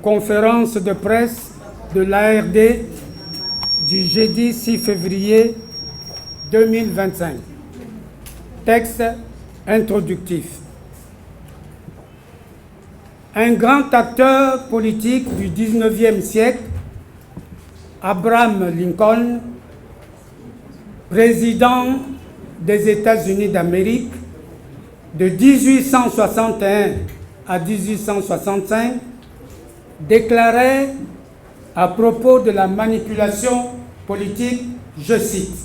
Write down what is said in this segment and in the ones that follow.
conférence de presse de l'ARD du jeudi 6 février 2025. Texte introductif. Un grand acteur politique du 19e siècle, Abraham Lincoln, président des États-Unis d'Amérique de 1861 à 1865, déclarait à propos de la manipulation politique, je cite,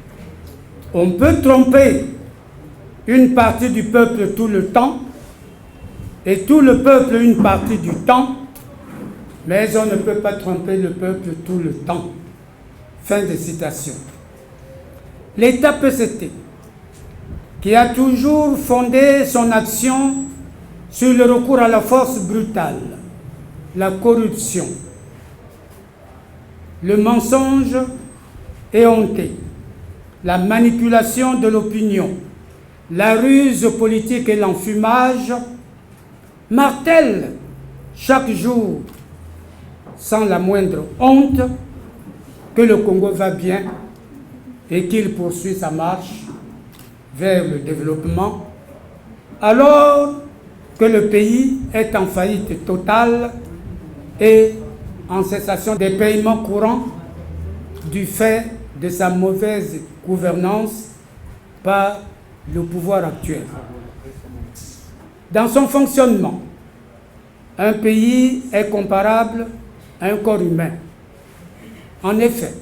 « On peut tromper une partie du peuple tout le temps et tout le peuple une partie du temps, mais on ne peut pas tromper le peuple tout le temps. » Fin de citation. L'État PCT, qui a toujours fondé son action sur le recours à la force brutale, la corruption, le mensonge éhonté, la manipulation de l'opinion, la ruse politique et l'enfumage, martèle chaque jour, sans la moindre honte, que le Congo va bien et qu'il poursuit sa marche vers le développement, alors que le pays est en faillite totale et en cessation des paiements courants du fait de sa mauvaise gouvernance par le pouvoir actuel. Dans son fonctionnement, un pays est comparable à un corps humain. En effet,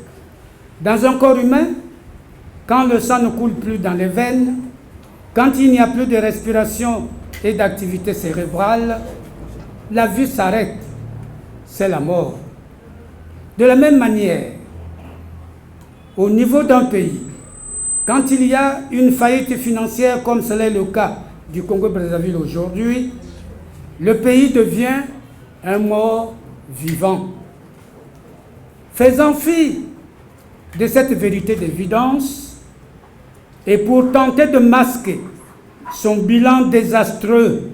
dans un corps humain, quand le sang ne coule plus dans les veines, quand il n'y a plus de respiration et d'activité cérébrale, la vie s'arrête, c'est la mort. De la même manière, au niveau d'un pays, quand il y a une faillite financière comme cela est le cas du Congo-Brazzaville aujourd'hui, le pays devient un mort vivant. Faisant fi de cette vérité d'évidence, et pour tenter de masquer son bilan désastreux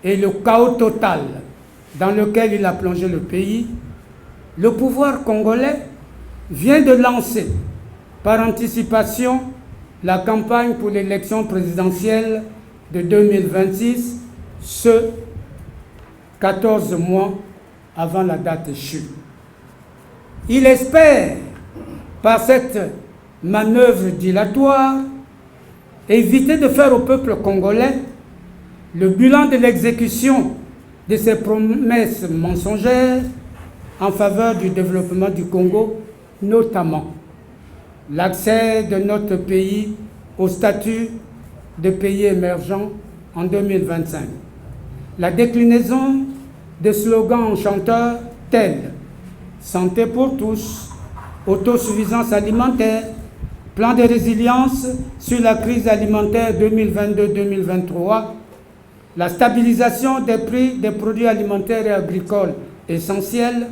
et le chaos total dans lequel il a plongé le pays, le pouvoir congolais vient de lancer par anticipation la campagne pour l'élection présidentielle de 2026, ce 14 mois avant la date échue. Il espère, par cette manœuvre dilatoire, éviter de faire au peuple congolais le bilan de l'exécution de ses promesses mensongères en faveur du développement du Congo, notamment l'accès de notre pays au statut de pays émergent en 2025, la déclinaison de slogans enchanteurs tels « Santé pour tous »,« Autosuffisance alimentaire », plan de résilience sur la crise alimentaire 2022-2023, la stabilisation des prix des produits alimentaires et agricoles essentiels,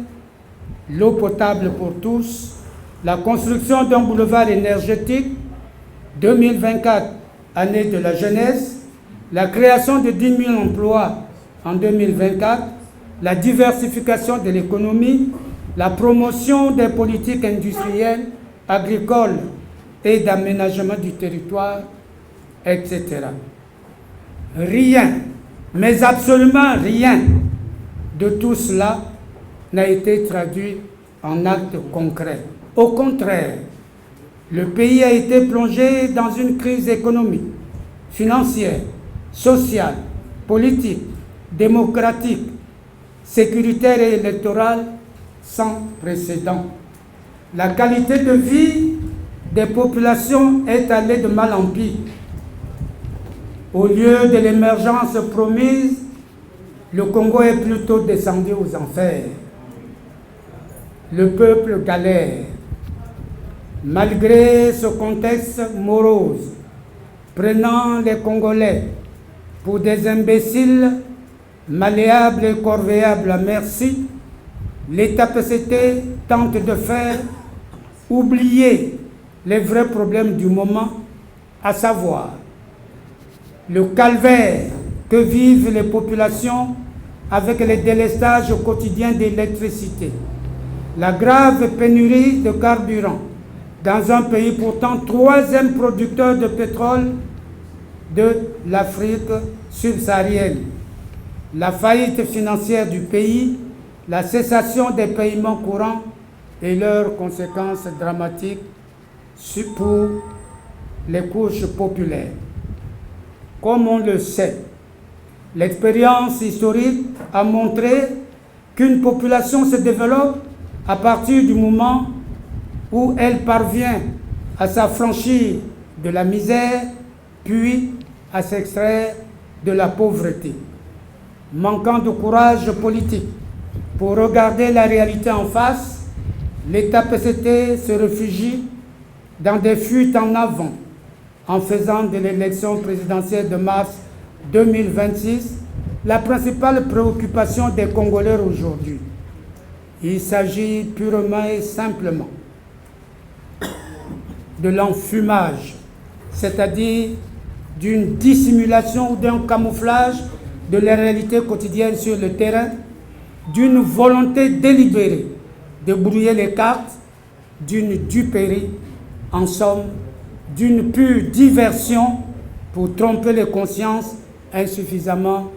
l'eau potable pour tous, la construction d'un boulevard énergétique, 2024, année de la jeunesse, la création de 10 000 emplois en 2024, la diversification de l'économie, la promotion des politiques industrielles, agricoles et d'aménagement du territoire, etc. Rien, mais absolument rien de tout cela n'a été traduit en actes concrets. Au contraire, le pays a été plongé dans une crise économique, financière, sociale, politique, démocratique, sécuritaire et électorale sans précédent. La qualité de vie des populations est allée de mal en pire. Au lieu de l'émergence promise, le Congo est plutôt descendu aux enfers. Le peuple galère. Malgré ce contexte morose, prenant les Congolais pour des imbéciles, malléables et corvéables à merci, l'État PCT tente de faire oublier les vrais problèmes du moment, à savoir le calvaire que vivent les populations avec les délestages quotidiens d'électricité, la grave pénurie de carburant dans un pays pourtant troisième producteur de pétrole de l'Afrique subsaharienne, la faillite financière du pays, la cessation des paiements courants et leurs conséquences dramatiques pour les couches populaires. Comme on le sait, l'expérience historique a montré qu'une population se développe à partir du moment où elle parvient à s'affranchir de la misère, puis à s'extraire de la pauvreté. Manquant de courage politique pour regarder la réalité en face, l'État PCT se réfugie dans des fuites en avant en faisant de l'élection présidentielle de mars 2026 la principale préoccupation des Congolais aujourd'hui. Il s'agit purement et simplement de l'enfumage, c'est-à-dire d'une dissimulation ou d'un camouflage de la réalité quotidienne sur le terrain, d'une volonté délibérée de brouiller les cartes, d'une duperie, en somme, d'une pure diversion pour tromper les consciences insuffisamment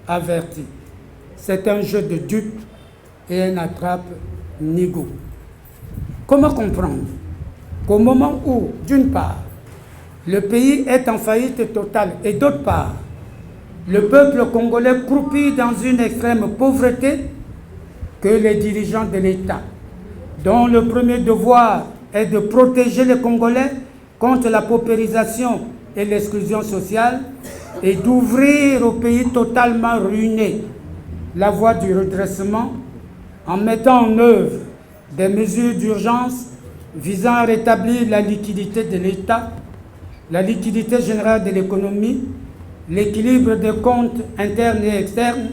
averties. C'est un jeu de dupes et un attrape-nigo. Comment comprendre qu'au moment où, d'une part, le pays est en faillite totale et d'autre part, le peuple congolais croupit dans une extrême pauvreté, que les dirigeants de l'État, dont le premier devoir est de protéger les Congolais contre la paupérisation et l'exclusion sociale et d'ouvrir au pays totalement ruiné la voie du redressement en mettant en œuvre des mesures d'urgence visant à rétablir la liquidité de l'État, la liquidité générale de l'économie, l'équilibre des comptes internes et externes,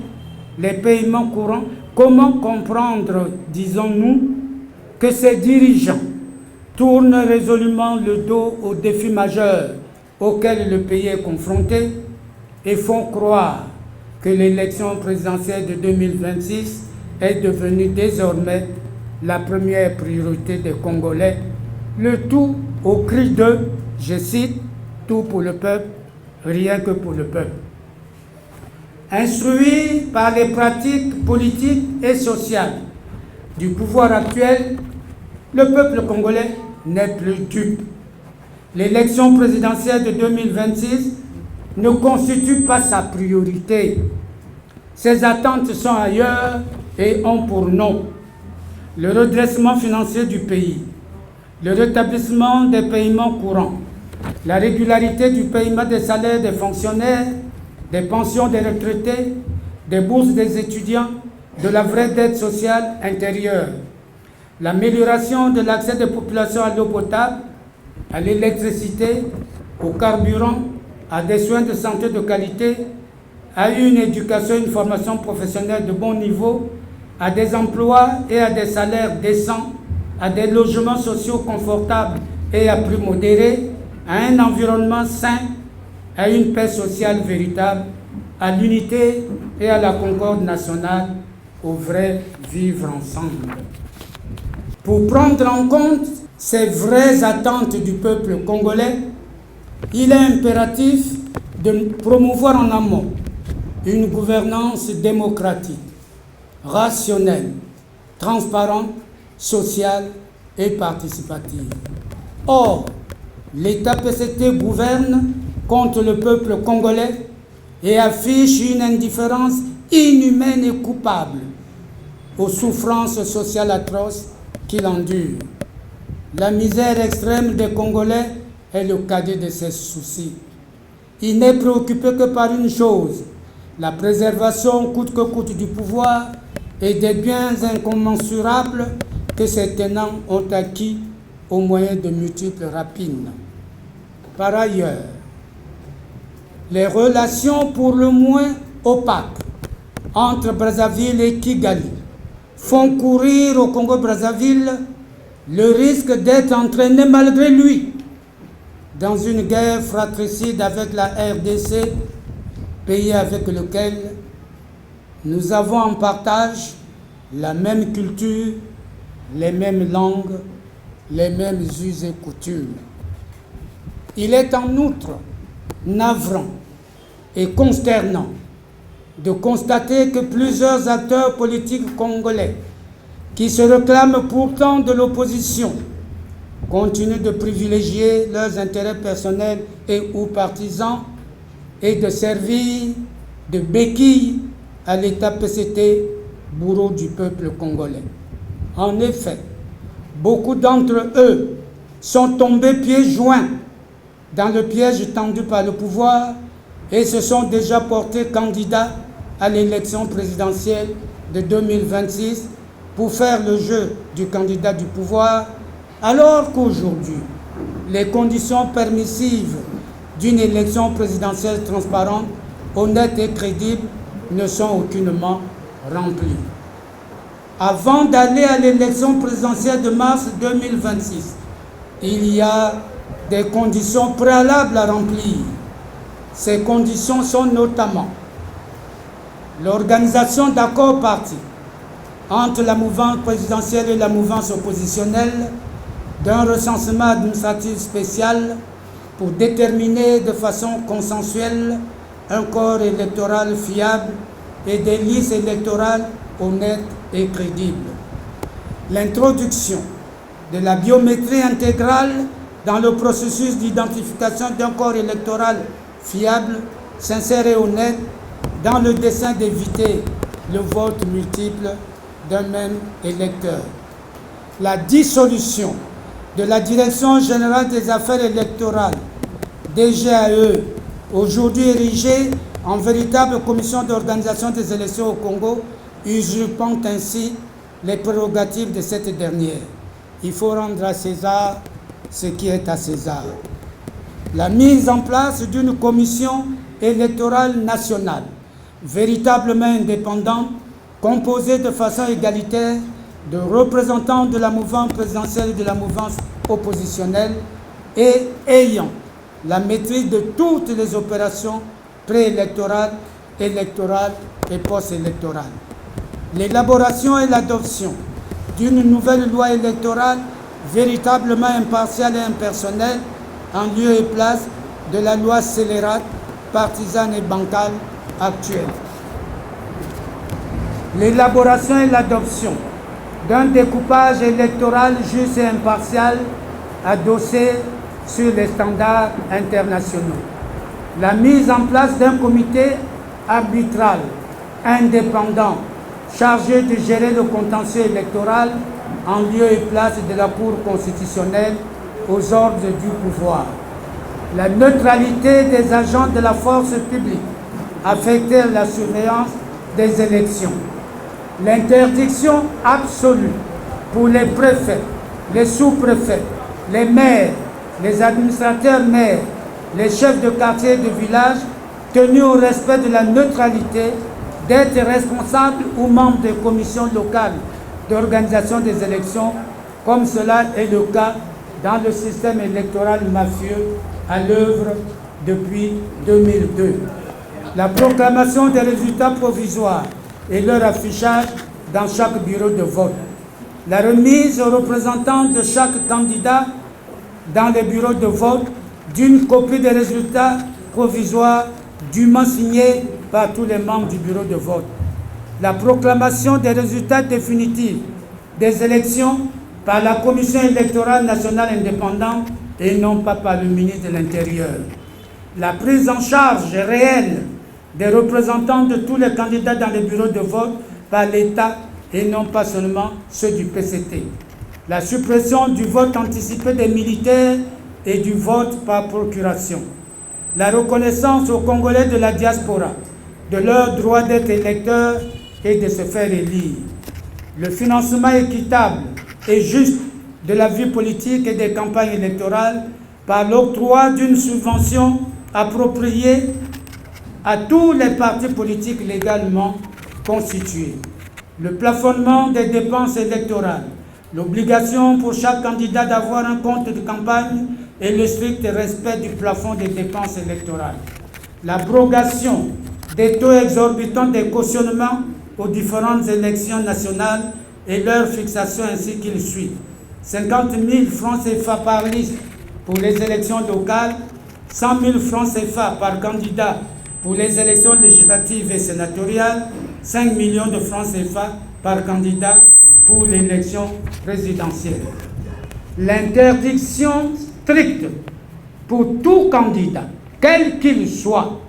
les paiements courants. Comment comprendre, disons-nous, que ces dirigeants tournent résolument le dos aux défis majeurs auxquels le pays est confronté et font croire que l'élection présidentielle de 2026 est devenue désormais la première priorité des Congolais, le tout au cri de, je cite, « tout pour le peuple, rien que pour le peuple ». Instruit par les pratiques politiques et sociales du pouvoir actuel, le peuple congolais n'est plus dupe. L'élection présidentielle de 2026 ne constitue pas sa priorité. Ses attentes sont ailleurs et ont pour nom le redressement financier du pays, le rétablissement des paiements courants, la régularité du paiement des salaires des fonctionnaires, des pensions des retraités, des bourses des étudiants, de la vraie dette sociale intérieure, l'amélioration de l'accès des populations à l'eau potable, à l'électricité, au carburant, à des soins de santé de qualité, à une éducation et une formation professionnelle de bon niveau, à des emplois et à des salaires décents, à des logements sociaux confortables et à prix modérés, à un environnement sain, à une paix sociale véritable, à l'unité et à la concorde nationale, au vrai vivre ensemble. Pour prendre en compte ces vraies attentes du peuple congolais, il est impératif de promouvoir en amont une gouvernance démocratique, rationnelle, transparente, sociale et participative. Or, l'État PCT gouverne contre le peuple congolais et affiche une indifférence inhumaine et coupable aux souffrances sociales atroces qu'il endure. La misère extrême des Congolais est le cadet de ses soucis. Il n'est préoccupé que par une chose, la préservation coûte que coûte du pouvoir et des biens incommensurables que ses tenants ont acquis au moyen de multiples rapines. Par ailleurs, les relations pour le moins opaques entre Brazzaville et Kigali font courir au Congo-Brazzaville le risque d'être entraîné malgré lui dans une guerre fratricide avec la RDC, pays avec lequel Nous avons en partage la même culture, les mêmes langues, les mêmes us et coutumes. Il est en outre navrant et consternant de constater que plusieurs acteurs politiques congolais qui se réclament pourtant de l'opposition continuent de privilégier leurs intérêts personnels et ou partisans et de servir de béquille à l'État PCT, bourreau du peuple congolais. En effet, beaucoup d'entre eux sont tombés pieds joints dans le piège tendu par le pouvoir et se sont déjà portés candidats à l'élection présidentielle de 2026 pour faire le jeu du candidat du pouvoir, alors qu'aujourd'hui, les conditions permissives d'une élection présidentielle transparente, honnête et crédible ne sont aucunement remplies. Avant d'aller à l'élection présidentielle de mars 2026, il y a des conditions préalables à remplir. Ces conditions sont notamment l'organisation d'accords partis entre la mouvance présidentielle et la mouvance oppositionnelle, d'un recensement administratif spécial pour déterminer de façon consensuelle un corps électoral fiable et des listes électorales honnêtes et crédibles. L'introduction de la biométrie intégrale dans le processus d'identification d'un corps électoral fiable, sincère et honnête, dans le dessein d'éviter le vote multiple d'un même électeur. La dissolution de la Direction générale des affaires électorales, DGAE, aujourd'hui érigée en véritable commission d'organisation des élections au Congo, usurpant ainsi les prérogatives de cette dernière. Il faut rendre à César ce qui est à César. La mise en place d'une commission électorale nationale, véritablement indépendante, composée de façon égalitaire de représentants de la mouvance présidentielle et de la mouvance oppositionnelle et ayant la maîtrise de toutes les opérations préélectorales, électorales et post-électorales. L'élaboration et l'adoption d'une nouvelle loi électorale véritablement impartiale et impersonnelle en lieu et place de la loi scélérate, partisane et bancale actuelle. L'élaboration et l'adoption d'un découpage électoral juste et impartial adossé sur les standards internationaux. La mise en place d'un comité arbitral indépendant chargé de gérer le contentieux électoral en lieu et place de la Cour constitutionnelle aux ordres du pouvoir. La neutralité des agents de la force publique affectés à la surveillance des élections. L'interdiction absolue pour les préfets, les sous-préfets, les maires, les administrateurs maires, les chefs de quartier et de village tenus au respect de la neutralité d'être responsables ou membres des commissions locales d'organisation des élections, comme cela est le cas dans le système électoral mafieux à l'œuvre depuis 2002. La proclamation des résultats provisoires et leur affichage dans chaque bureau de vote. La remise aux représentants de chaque candidat dans les bureaux de vote d'une copie des résultats provisoires dûment signée par tous les membres du bureau de vote. La proclamation des résultats définitifs des élections par la Commission électorale nationale indépendante et non pas par le ministre de l'Intérieur. La prise en charge réelle des représentants de tous les candidats dans les bureaux de vote par l'État et non pas seulement ceux du PCT. La suppression du vote anticipé des militaires et du vote par procuration. La reconnaissance aux Congolais de la diaspora de leur droit d'être électeurs et de se faire élire. Le financement équitable et juste de la vie politique et des campagnes électorales par l'octroi d'une subvention appropriée à tous les partis politiques légalement constitués. Le plafonnement des dépenses électorales, l'obligation pour chaque candidat d'avoir un compte de campagne et le strict respect du plafond des dépenses électorales. L'abrogation des taux exorbitants des cautionnements aux différentes élections nationales et leur fixation ainsi qu'il suit. 50 000 francs CFA par liste pour les élections locales, 100 000 francs CFA par candidat pour les élections législatives et sénatoriales, 5 millions de francs CFA par candidat pour l'élection présidentielle. L'interdiction stricte pour tout candidat, quel qu'il soit,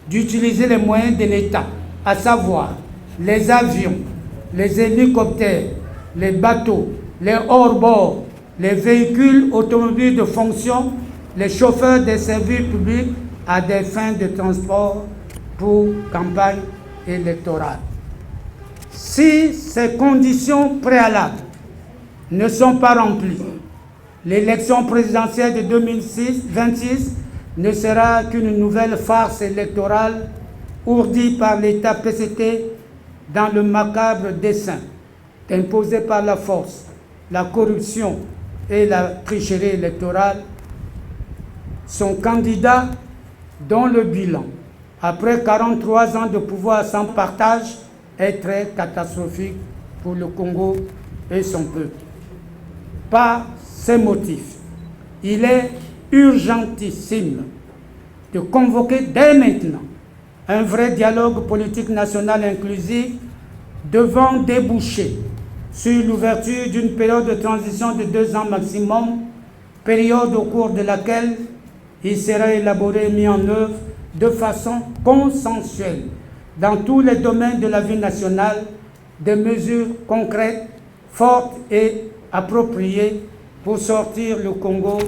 d'utiliser les moyens de l'État, à savoir les avions, les hélicoptères, les bateaux, les hors-bords, les véhicules automobiles de fonction, les chauffeurs des services publics à des fins de transport pour campagne électorale. Si ces conditions préalables ne sont pas remplies, l'élection présidentielle de 2026 ne sera qu'une nouvelle farce électorale ourdie par l'État PCT dans le macabre dessein d'imposer par la force, la corruption et la tricherie électorale son candidat dont le bilan, après 43 ans de pouvoir sans partage, est très catastrophique pour le Congo et son peuple. Par ces motifs, il est urgentissime de convoquer dès maintenant un vrai dialogue politique national inclusif devant déboucher sur l'ouverture d'une période de transition de 2 ans maximum, période au cours de laquelle il sera élaboré et mis en œuvre de façon consensuelle dans tous les domaines de la vie nationale des mesures concrètes, fortes et appropriées pour sortir le Congo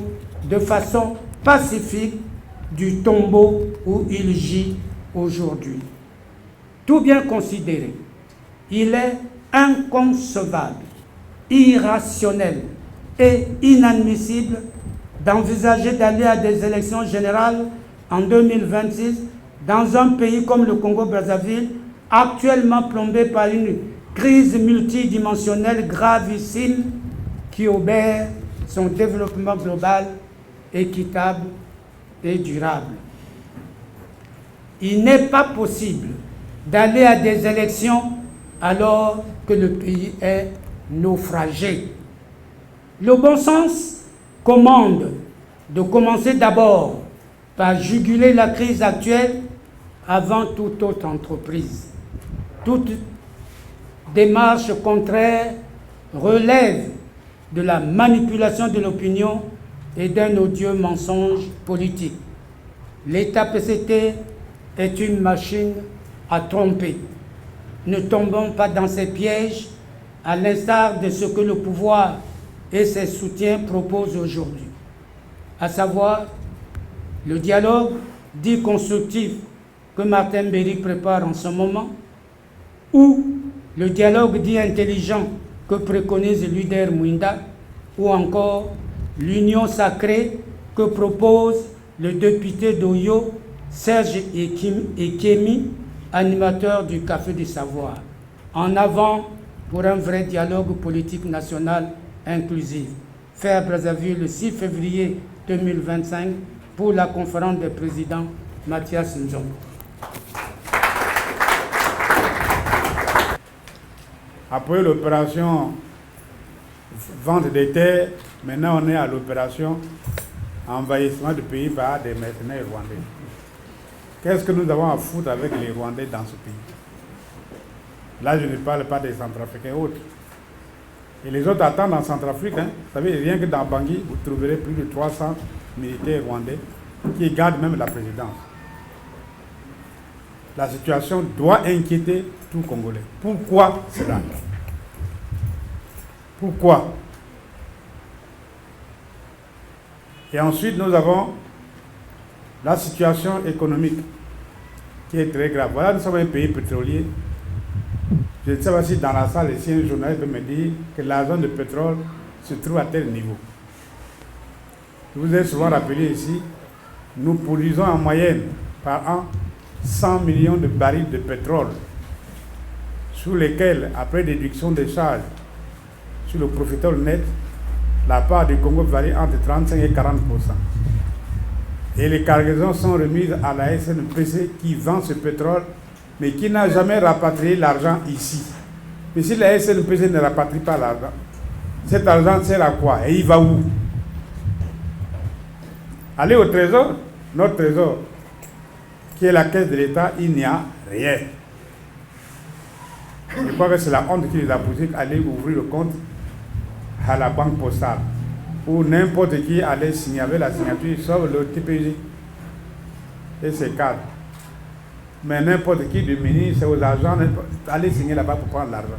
de façon pacifique du tombeau où il gît aujourd'hui. Tout bien considéré, il est inconcevable, irrationnel et inadmissible d'envisager d'aller à des élections générales en 2026 dans un pays comme le Congo-Brazzaville, actuellement plombé par une crise multidimensionnelle gravissime qui obère son développement global, équitable et durable. Il n'est pas possible d'aller à des élections alors que le pays est naufragé. Le bon sens commande de commencer d'abord par juguler la crise actuelle avant toute autre entreprise. Toute démarche contraire relève de la manipulation de l'opinion et d'un odieux mensonge politique. L'État PCT est une machine à tromper. Ne tombons pas dans ces pièges, à l'instar de ce que le pouvoir et ses soutiens proposent aujourd'hui, à savoir le dialogue dit constructif que Martin Berry prépare en ce moment, ou le dialogue dit intelligent que préconise Luder Mwinda, ou encore l'union sacrée que propose le député d'Oyo, Serge Ekemi, animateur du Café du Savoir. En avant pour un vrai dialogue politique national inclusif. Fait à Brazzaville le 6 février 2025 pour la conférence des présidents Mathias Nzongo. Après l'opération vente des terres, maintenant on est à l'opération envahissement du pays par des mercenaires rwandais. Qu'est-ce que nous avons à foutre avec les Rwandais dans ce pays? Là, je ne parle pas des Centrafricains et autres. Et les autres attendent en Centrafrique. Hein. Vous savez, rien que dans Bangui, vous trouverez plus de 300 militaires rwandais qui gardent même la présidence. La situation doit inquiéter tout Congolais. Pourquoi cela? Pourquoi? Et ensuite, nous avons la situation économique qui est très grave. Voilà, nous sommes un pays pétrolier. Je ne sais pas si dans la salle, ici, un journaliste peut me dire que la zone de pétrole se trouve à tel niveau. Je vous ai souvent rappelé ici, nous produisons en moyenne par an 100 millions de barils de pétrole, sur lesquels, après déduction des charges sur le profitable net, la part du Congo varie entre 35 et 40%. Et les cargaisons sont remises à la SNPC qui vend ce pétrole mais qui n'a jamais rapatrié l'argent ici. Mais si la SNPC ne rapatrie pas l'argent, cet argent sert à quoi? Et il va où? Allez au trésor, notre trésor, qui est la caisse de l'État, il n'y a rien. Je crois que c'est la honte qui les a poussés à aller ouvrir le compte à la banque postale, où n'importe qui allait signer avec la signature, sauf le TPJ et ses cadres. Mais n'importe qui du ministre aux agents allait signer là-bas pour prendre l'argent.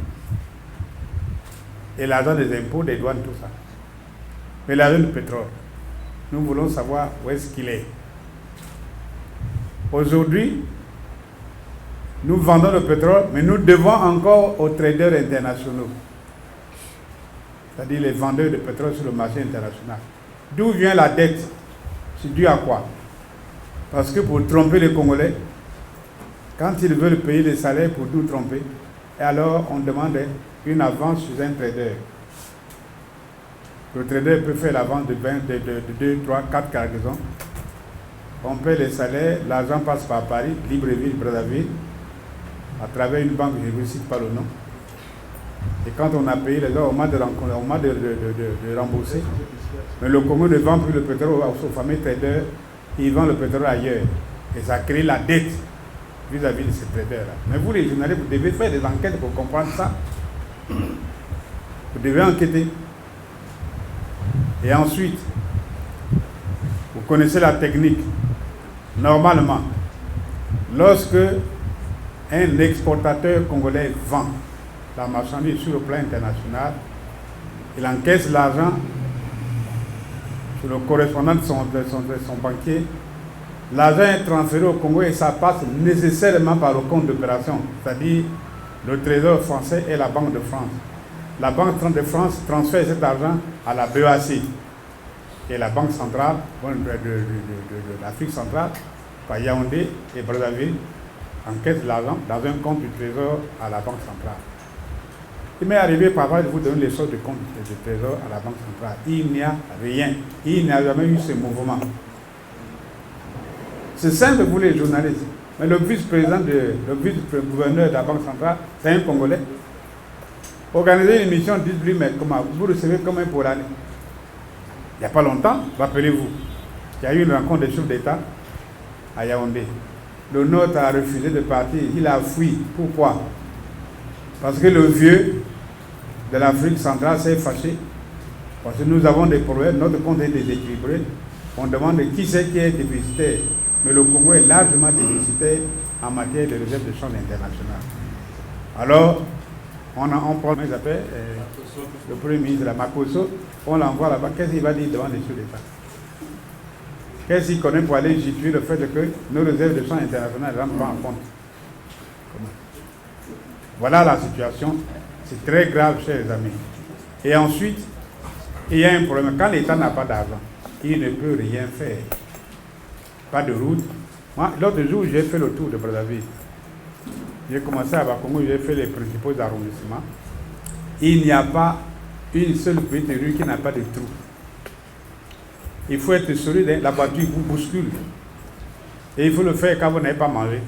Et l'argent des impôts, des douanes, tout ça. Mais l'argent du pétrole, nous voulons savoir où est-ce qu'il est. Aujourd'hui, nous vendons le pétrole, mais nous devons encore aux traders internationaux. C'est-à-dire les vendeurs de pétrole sur le marché international. D'où vient la dette? C'est dû à quoi? Parce que pour tromper les Congolais, quand ils veulent payer les salaires pour nous tromper, et alors on demande une avance sur un trader. Le trader peut faire l'avance de 2, 3, 4 cargaisons. On paie les salaires, l'argent passe par Paris, Libreville, Brazzaville, à travers une banque, je ne cite pas le nom. Et quand on a payé les gens, on m'a de rembourser. Mais le Congo ne vend plus le pétrole aux fameux traders, ils vendent le pétrole ailleurs. Et ça crée la dette vis-à-vis de ces traders-là. Mais vous, les journalistes, vous devez faire des enquêtes pour comprendre ça. Vous devez enquêter. Et ensuite, vous connaissez la technique. Normalement, lorsque un exportateur congolais vend la marchandise sur le plan international, il encaisse l'argent sur le correspondant de son banquier. L'argent est transféré au Congo et ça passe nécessairement par le compte d'opération, c'est-à-dire le Trésor français et la Banque de France. La Banque de France transfère cet argent à la BEAC et la Banque centrale de l'Afrique centrale, par Yaoundé et Brazzaville, encaisse l'argent dans un compte du Trésor à la Banque centrale. Il m'est arrivé parfois de vous donner les sortes de compte du Trésor à la Banque centrale. Il n'y a rien. Il n'y a jamais eu ce mouvement. C'est simple, vous les journalistes. Mais le vice-président, le vice-gouverneur de la Banque centrale, c'est un Congolais. Organiser une émission, dites-lui, mais comment vous recevez combien pour l'année? Il n'y a pas longtemps, rappelez-vous, il y a eu une rencontre des chefs d'État à Yaoundé. Le nôtre a refusé de partir, il a fui. Pourquoi? Parce que le vieux de l'Afrique centrale s'est fâché. Parce que nous avons des problèmes, notre compte est déséquilibré. On demande qui c'est qui est déficitaire. Mais le Congo est largement déficitaire en matière de réserve de change internationale. Alors, on prend, comment il s'appelle, le Premier ministre de la Makosso, on l'envoie là-bas. Qu'est-ce qu'il va dire devant les chefs d'État? Qu'est-ce qu'il connaît pour aller situer le fait que nos réserves de change internationales ne rentrent pas en compte? Comment? Voilà la situation. C'est très grave, chers amis. Et ensuite, il y a un problème. Quand l'État n'a pas d'argent, il ne peut rien faire. Pas de route. Moi, l'autre jour, j'ai fait le tour de Brazzaville. J'ai commencé à Bakongo, j'ai fait les principaux arrondissements. Il n'y a pas une seule petite rue qui n'a pas de trou. Il faut être solide, la voiture vous bouscule. Et il faut le faire quand vous n'avez pas mangé.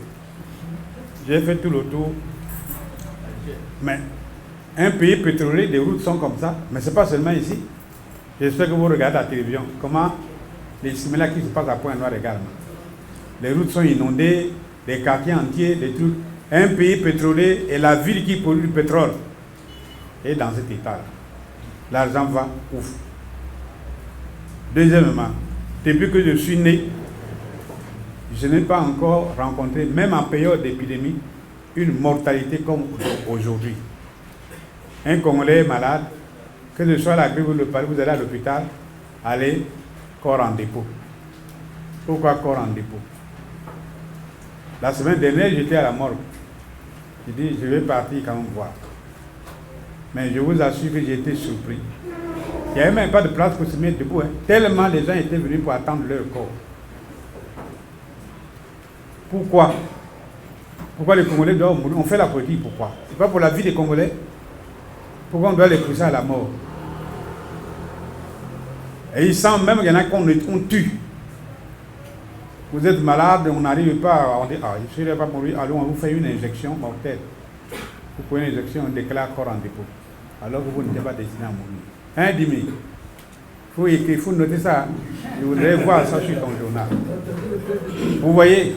J'ai fait tout le tour. Mais un pays pétrolier, les routes sont comme ça. Mais ce n'est pas seulement ici. J'espère que vous regardez la télévision. Comment les similars qui se passent à Pointe-Noire également. Les routes sont inondées, des quartiers entiers, des trucs. Un pays pétrolier et la ville qui pollue le pétrole est dans cet état-là. L'argent va ouf. Deuxièmement, depuis que je suis né, je n'ai pas encore rencontré, même en période d'épidémie, une mortalité comme aujourd'hui. Un Congolais est malade, que ce soit la grippe ou le palud, vous allez à l'hôpital, allez, corps en dépôt. Pourquoi corps en dépôt? La semaine dernière, j'étais à la morgue. J'ai dit, je vais partir quand même voir. Mais je vous assure que j'ai été surpris. Il n'y avait même pas de place pour se mettre debout. Tellement les gens étaient venus pour attendre leur corps. Pourquoi? Pourquoi les Congolais doivent mourir? On fait la politique, pourquoi? C'est pas pour la vie des Congolais? Pourquoi on doit les pousser à la mort? Et ils sentent même qu'il y en a qu'on tue. Vous êtes malade, on n'arrive pas, on dit, ah, je ne serai pas mourir, allons, on vous fait une injection mortelle. Vous prenez une injection, on déclare corps en dépôt. Alors que vous n'êtes pas destiné à mourir. Hein, Dimi? Il faut écrire, il faut noter ça. Je voudrais voir ça sur ton journal. Vous voyez?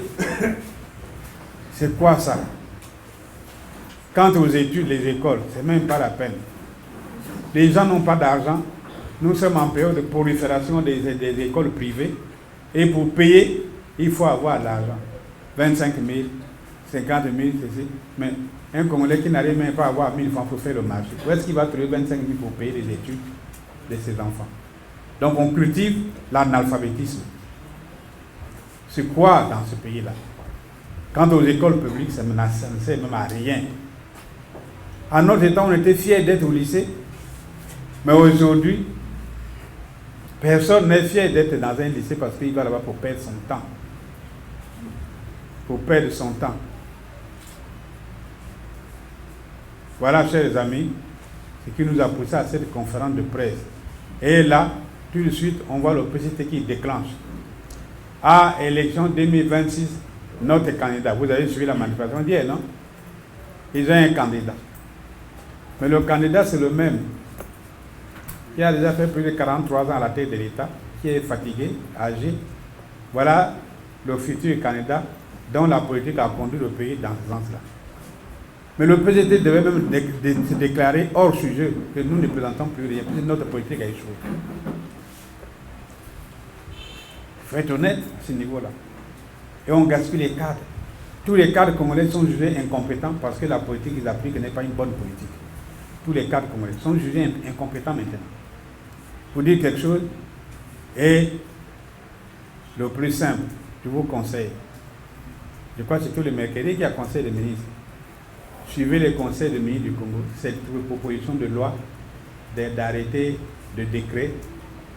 C'est quoi ça? Quant aux études, les écoles, c'est même pas la peine. Les gens n'ont pas d'argent. Nous sommes en période de prolifération des écoles privées. Et pour payer, il faut avoir l'argent. 25 000, 50 000, ceci. Mais un Congolais qui n'arrive même pas à avoir 1000 francs pour faire le marché, où est-ce qu'il va trouver 25 000 pour payer les études de ses enfants? Donc on cultive l'analphabétisme. C'est quoi dans ce pays-là? Quant aux écoles publiques, ça ne sert même à rien. À notre temps, on était fiers d'être au lycée. Mais aujourd'hui, personne n'est fier d'être dans un lycée parce qu'il va là-bas pour perdre son temps. Pour perdre son temps. Voilà, chers amis, ce qui nous a poussé à cette conférence de presse. Et là, tout de suite, on voit le PCT qui déclenche. À élection 2026, notre candidat, vous avez suivi la manifestation d'hier, non? Ils ont un candidat. Mais le candidat, c'est le même, qui a déjà fait plus de 43 ans à la tête de l'État, qui est fatigué, âgé. Voilà le futur candidat dont la politique a conduit le pays dans ce sens-là. Mais le PCT devait même se déclarer hors sujet, que nous ne présentons plus rien, parce que notre politique a échoué. Il faut être honnête à ce niveau-là. Et on gaspille les cadres. Tous les cadres congolais sont jugés incompétents parce que la politique qu'ils appliquent n'est pas une bonne politique. Tous les cadres congolais sont jugés incompétents maintenant. Pour dire quelque chose, et le plus simple, je vous conseille, je crois que c'est tout le mercredi qu'il y a conseil des ministres. Suivez les conseils des ministres du Congo, cette proposition de loi, d'arrêté, de décret,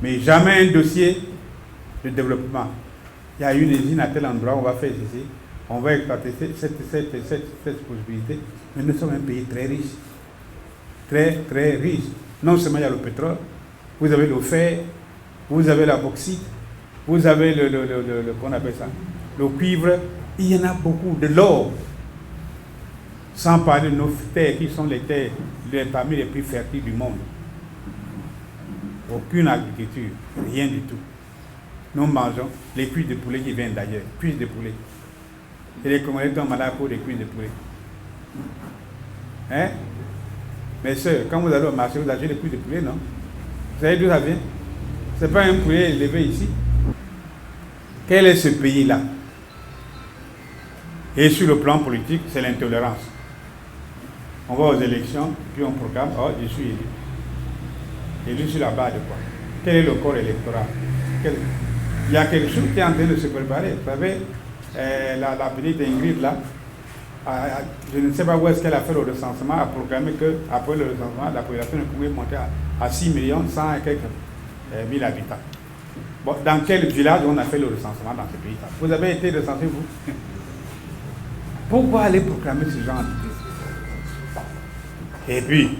mais jamais un dossier de développement. Il y a une usine à tel endroit, on va faire ceci, on va exploiter cette possibilité. Mais nous sommes un pays très riche. Très, très riche. Non seulement il y a le pétrole, vous avez le fer, vous avez la bauxite, vous avez qu'on appelle ça, le cuivre, il y en a beaucoup, de l'or. Sans parler de nos terres qui sont les terres parmi les plus fertiles du monde. Aucune agriculture, rien du tout. Nous mangeons les cuisses de poulet qui viennent d'ailleurs, cuisses de poulet. Et les Congolais tombent malades pour des cuisses de poulet. Hein? Mes soeurs, quand vous allez au marché, vous achetez des cuisses de poulet, non? Vous savez d'où ça vient? Ce n'est pas un poulet élevé ici. Quel est ce pays-là? Et sur le plan politique, c'est l'intolérance. On va aux élections, puis on proclame, oh, je suis élu. Élu sur la base de quoi? Quel est le corps électoral? Il y a quelque chose qui est en train de se préparer. Vous savez, la petite Ingrid, là, je ne sais pas où est-ce qu'elle a fait le recensement, a proclamé qu'après le recensement, la population ne pouvait monter à 6 millions 100 et quelques mille habitants. Bon, dans quel village on a fait le recensement dans ce pays-là? Vous avez été recensé, vous? Pourquoi aller proclamer ce genre de choses? Et puis,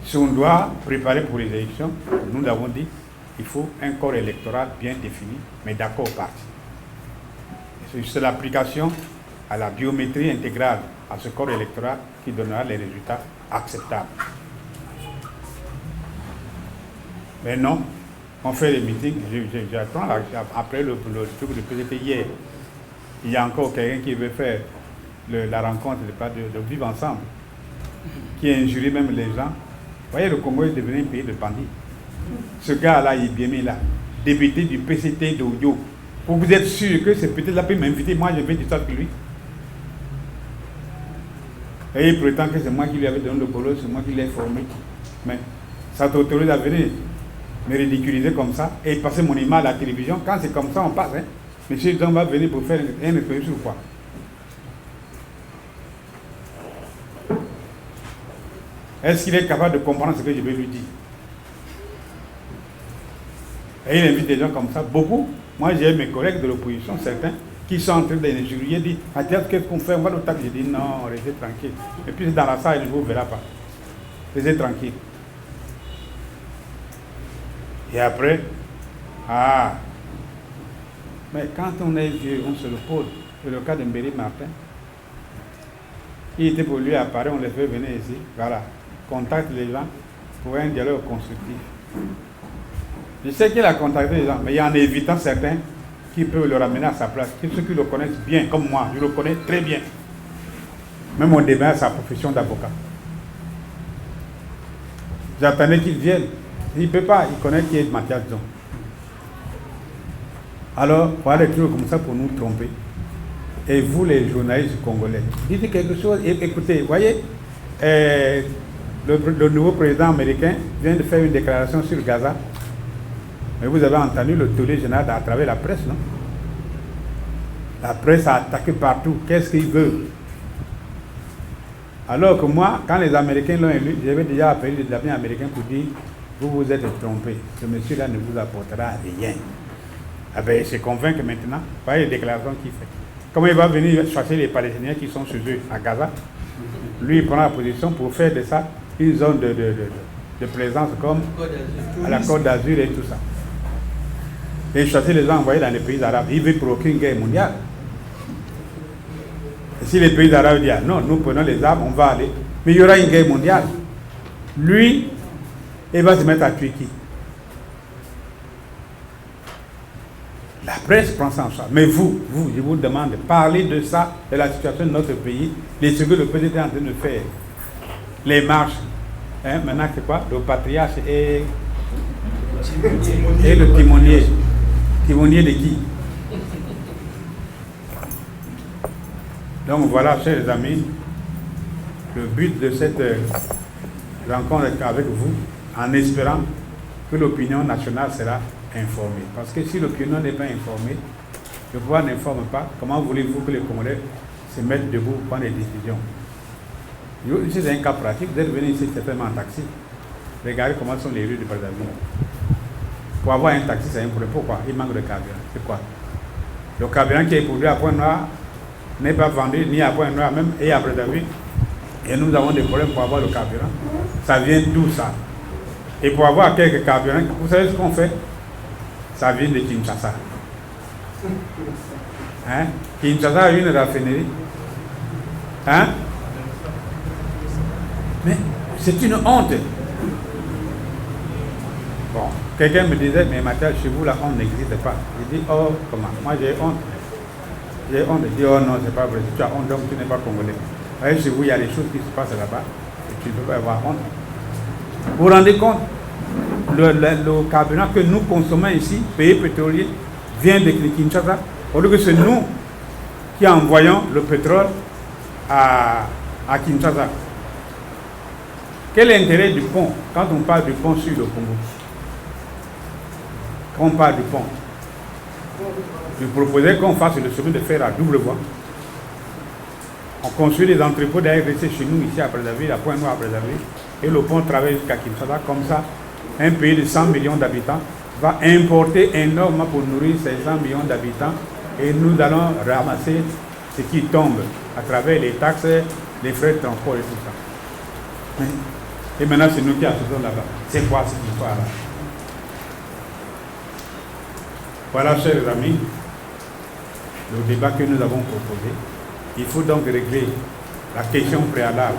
si on doit préparer pour les élections, nous l'avons dit, il faut un corps électoral bien défini, mais d'accord parti. C'est l'application à la biométrie intégrale à ce corps électoral qui donnera les résultats acceptables. Mais non, on fait les meetings, j'attends après le truc de PDP hier. Il y a encore quelqu'un qui veut faire la rencontre de vivre ensemble, qui injurie même les gens. Vous voyez, le Congo est devenu un pays de bandits. Ce gars-là, il est bien mis là, député du PCT d'Odio. Vous êtes sûr que ce petit-là peut m'inviter? Moi, je vais du ça que lui. Et il prétend que c'est moi qui lui avais donné le boulot, c'est moi qui l'ai formé. Mais ça t'autorise à venir me ridiculiser comme ça et passer mon image à la télévision. Quand c'est comme ça, on passe. Hein? Monsieur Jean va venir pour faire un expérience sur quoi? Est-ce qu'il est capable de comprendre ce que je vais lui dire? Et il invite des gens comme ça, beaucoup. Moi, j'ai mes collègues de l'opposition, certains, qui sont en train d'injurier, disent, ah, qu'est-ce qu'on fait? On va le taper. J'ai dit, non, restez tranquille. Et puis, dans la salle, il ne vous verra pas. Restez tranquille. Et après, Mais quand on est vieux, on se le pose. C'est le cas de Mbéry Martin. Il était pour lui à Paris, on les fait venir ici. Voilà. Contacte les gens pour un dialogue constructif. Je sais qu'il a contacté les gens, mais il y en évitant certains qui peuvent le ramener à sa place. Ceux qui le connaissent bien, comme moi, je le connais très bien. Même au débat à sa profession d'avocat. J'attendais qu'il vienne. Il ne peut pas, il connaît qui est Mathias John. Alors, voilà des trucs comme ça pour nous tromper. Et vous, les journalistes congolais, dites quelque chose. Et écoutez, voyez, le nouveau président américain vient de faire une déclaration sur Gaza. Mais vous avez entendu le tollé général à travers la presse, non? La presse a attaqué partout. Qu'est-ce qu'il veut? Alors que moi, quand les Américains l'ont élu, j'avais déjà appelé les amis américains pour dire vous vous êtes trompés. Ce monsieur-là ne vous apportera rien. Ah ben, il se convainc que maintenant, voyez les déclarations qu'il fait. Comment il va venir chercher les Palestiniens qui sont chez eux à Gaza? Lui, il prend la position pour faire de ça une zone de plaisance comme à la Côte d'Azur et tout ça. Et chasser les gens envoyés dans les pays arabes. Il veut provoquer une guerre mondiale. Et si les pays arabes disent non, nous prenons les armes, on va aller. Mais il y aura une guerre mondiale. Lui, il va se mettre à tuer qui? La presse prend ça en charge. Mais vous, je vous demande, parlez de ça, de la situation de notre pays, de ce que le président est en train de faire. Les marches. Hein, maintenant, c'est quoi? Le patriarche et le timonier. Timonier de qui? Donc voilà, chers amis, le but de cette rencontre avec vous, en espérant que l'opinion nationale sera informée. Parce que si l'opinion n'est pas informée, le pouvoir n'informe pas, comment voulez-vous que les Congolais se mettent debout pour prendre des décisions? Ici, c'est un cas pratique. Vous êtes venu ici certainement en taxi. Regardez comment sont les rues de Brazzaville. Pour avoir un taxi, c'est un problème. Pourquoi? Il manque de carburant. C'est quoi? Le carburant qui est produit à Pointe-Noire n'est pas vendu ni à Pointe-Noire même et à Brazzaville. Et nous avons des problèmes pour avoir le carburant. Ça vient d'où ça? Et pour avoir quelques carburants, vous savez ce qu'on fait? Ça vient de Kinshasa. Hein? Kinshasa a une raffinerie. Hein? Mais c'est une honte. Bon, quelqu'un me disait, mais Mathias, chez vous, la honte n'existe pas. Je dis, oh, comment? Moi, j'ai honte. J'ai honte. Je dis, oh non, c'est pas vrai. Si tu as honte, donc tu n'es pas congolais. Voyez, chez vous, il y a des choses qui se passent là-bas et tu ne peux pas avoir honte. Vous vous rendez compte? Le carburant que nous consommons ici, pays pétrolier, vient de Kinshasa. Au lieu que c'est nous qui envoyons le pétrole à Kinshasa. Quel est l'intérêt du pont quand on parle du pont sur le Congo? Quand on parle du pont, je proposais qu'on fasse le chemin de fer à double voie. On construit des entrepôts d'ARC chez nous, ici à Brazzaville, à Pointe-Noire à Brazzaville, et le pont travaille jusqu'à Kinshasa. Comme ça, un pays de 100 millions d'habitants va importer énormément pour nourrir ces 100 millions d'habitants, et nous allons ramasser ce qui tombe à travers les taxes, les frais de transport et tout ça. Et maintenant, c'est nous qui associons là-bas. C'est quoi cette histoire-là? Voilà, chers amis, le débat que nous avons proposé. Il faut donc régler la question préalable,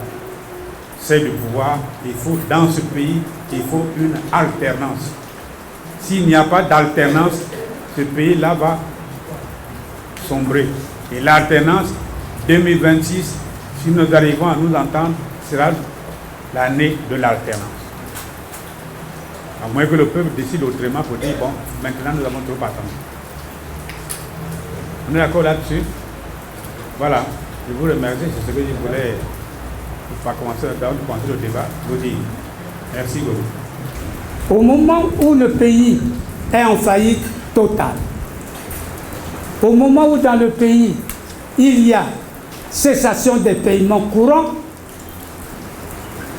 c'est du pouvoir. Il faut, dans ce pays, il faut une alternance. S'il n'y a pas d'alternance, ce pays-là va sombrer. Et l'alternance 2026, si nous arrivons à nous entendre, sera l'année de l'alternance. À moins que le peuple décide autrement pour dire, bon, maintenant nous avons trop attendu. On est d'accord là-dessus? Voilà, je vous remercie, c'est ce que je voulais, pour commencer le débat, vous dire. Merci beaucoup. Au moment où le pays est en faillite totale, au moment où dans le pays il y a cessation des paiements courants,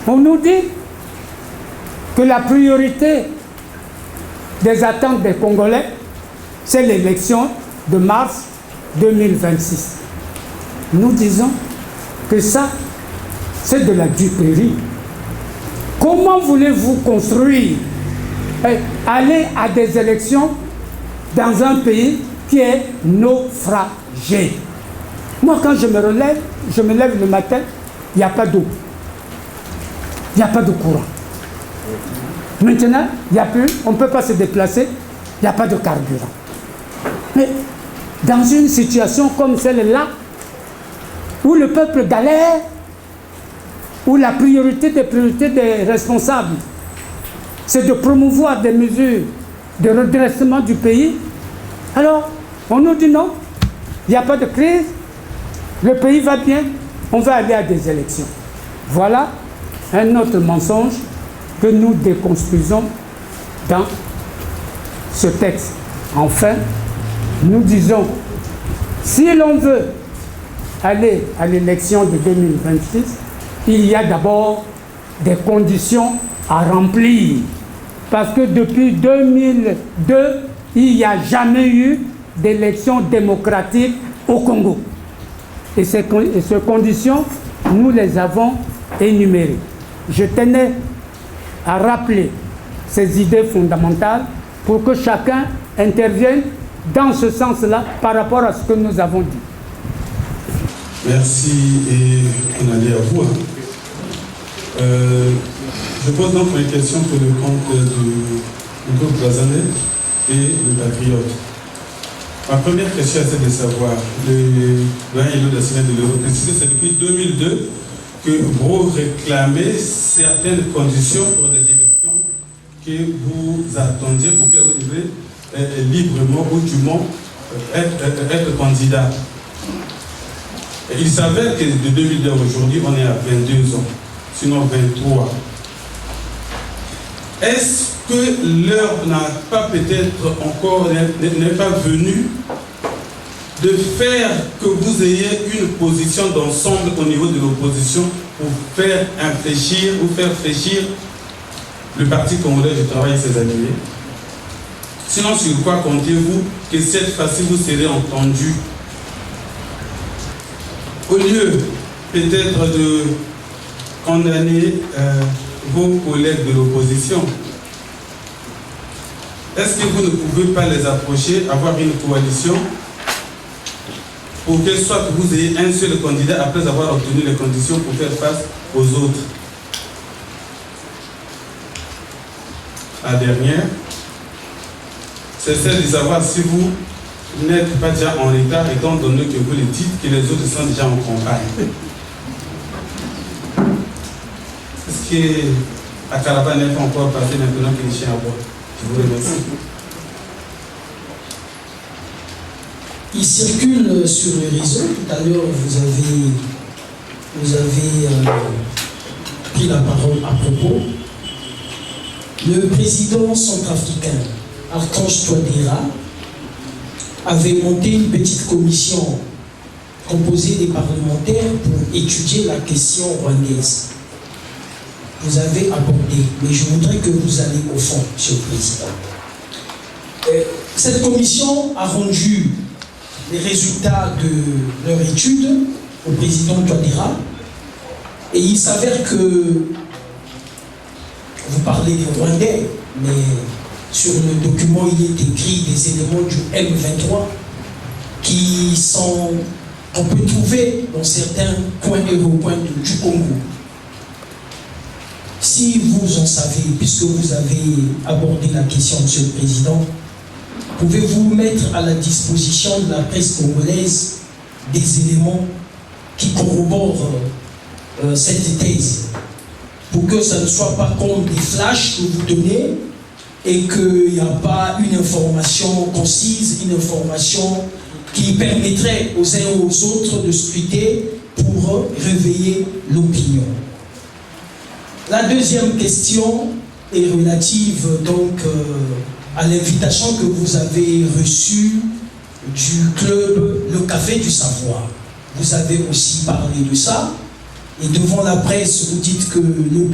on nous dit que la priorité des attentes des Congolais, c'est l'élection de mars 2026. Nous disons que ça, c'est de la duperie. Comment voulez-vous construire, aller à des élections dans un pays qui est naufragé. Moi, quand je me lève le matin, il n'y a pas d'eau. Il n'y a pas de courant. Maintenant, il n'y a plus, on ne peut pas se déplacer, il n'y a pas de carburant. Mais dans une situation comme celle-là, où le peuple galère, où la priorité des responsables, c'est de promouvoir des mesures de redressement du pays, alors on nous dit non, il n'y a pas de crise, le pays va bien, on va aller à des élections. Voilà un autre mensonge que nous déconstruisons dans ce texte. Enfin, nous disons, si l'on veut aller à l'élection de 2026, il y a d'abord des conditions à remplir. Parce que depuis 2002, il n'y a jamais eu d'élection démocratique au Congo. Et ces conditions, nous les avons énumérées. Je tenais à rappeler ces idées fondamentales pour que chacun intervienne dans ce sens-là par rapport à ce que nous avons dit. Merci et on allait à vous. Je pose donc mes questions pour le compte du groupe Brazanet et le Patriote. Ma première question c'est de savoir, le doyen Hélène Dacinet de l'Euro précisé, c'est depuis 2002 que vous réclamez certaines conditions pour des élections que vous attendiez, auxquelles vous devez librement ou du moins être candidat. Et il s'avère que de 2002 à aujourd'hui, on est à 22 ans, sinon 23. Est-ce que l'heure n'a pas peut-être encore, n'est pas venue de faire que vous ayez une position d'ensemble au niveau de l'opposition pour faire infléchir ou faire fléchir le Parti congolais du travail et ses alliés? Sinon, sur quoi comptez-vous que cette fois-ci vous serez entendu? Au lieu peut-être de condamner vos collègues de l'opposition, est-ce que vous ne pouvez pas les approcher, avoir une coalition pour que soit que vous ayez un seul candidat après avoir obtenu les conditions pour faire face aux autres? La dernière, c'est celle de savoir si vous n'êtes pas déjà en retard, étant donné que vous le dites que les autres sont déjà en campagne. Est-ce que la caravane n'est pas encore passée maintenant que les chiens aboient? Je vous remercie. Il circule sur le réseau. Tout à l'heure, vous avez pris la parole à propos. Le président centrafricain, Archange Touadéra, avait monté une petite commission composée des parlementaires pour étudier la question rwandaise. Vous avez abordé, mais je voudrais que vous alliez au fond, Monsieur le Président. Cette commission a rendu les résultats de leur étude au président Touadéra, et il s'avère que vous parlez des Rwandais, mais sur le document il est écrit des éléments du M23 qu'on peut trouver dans certains coins et recoins du Congo. Si vous en savez, puisque vous avez abordé la question, Monsieur le Président, pouvez-vous mettre à la disposition de la presse congolaise des éléments qui corroborent cette thèse, pour que ça ne soit pas comme des flashs que vous donnez et qu'il n'y a pas une information concise, une information qui permettrait aux uns et aux autres de scruter pour réveiller l'opinion. La deuxième question est relative donc à l'invitation que vous avez reçue du club Le Café du Savoir. Vous avez aussi parlé de ça, et devant la presse, vous dites que le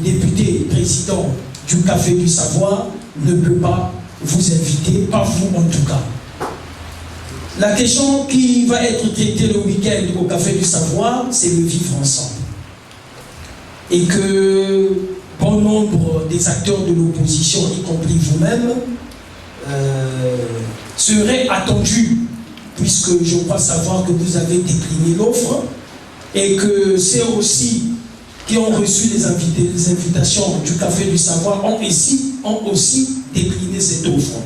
député président du Café du Savoir ne peut pas vous inviter, pas vous en tout cas. La question qui va être traitée le week-end au Café du Savoir, c'est le vivre ensemble. Et que bon nombre des acteurs de l'opposition, y compris vous-même, serait attendu, puisque je crois savoir que vous avez décliné l'offre et que c'est aussi qui ont reçu les invitations du Café du Savoir ont aussi décliné cette offre.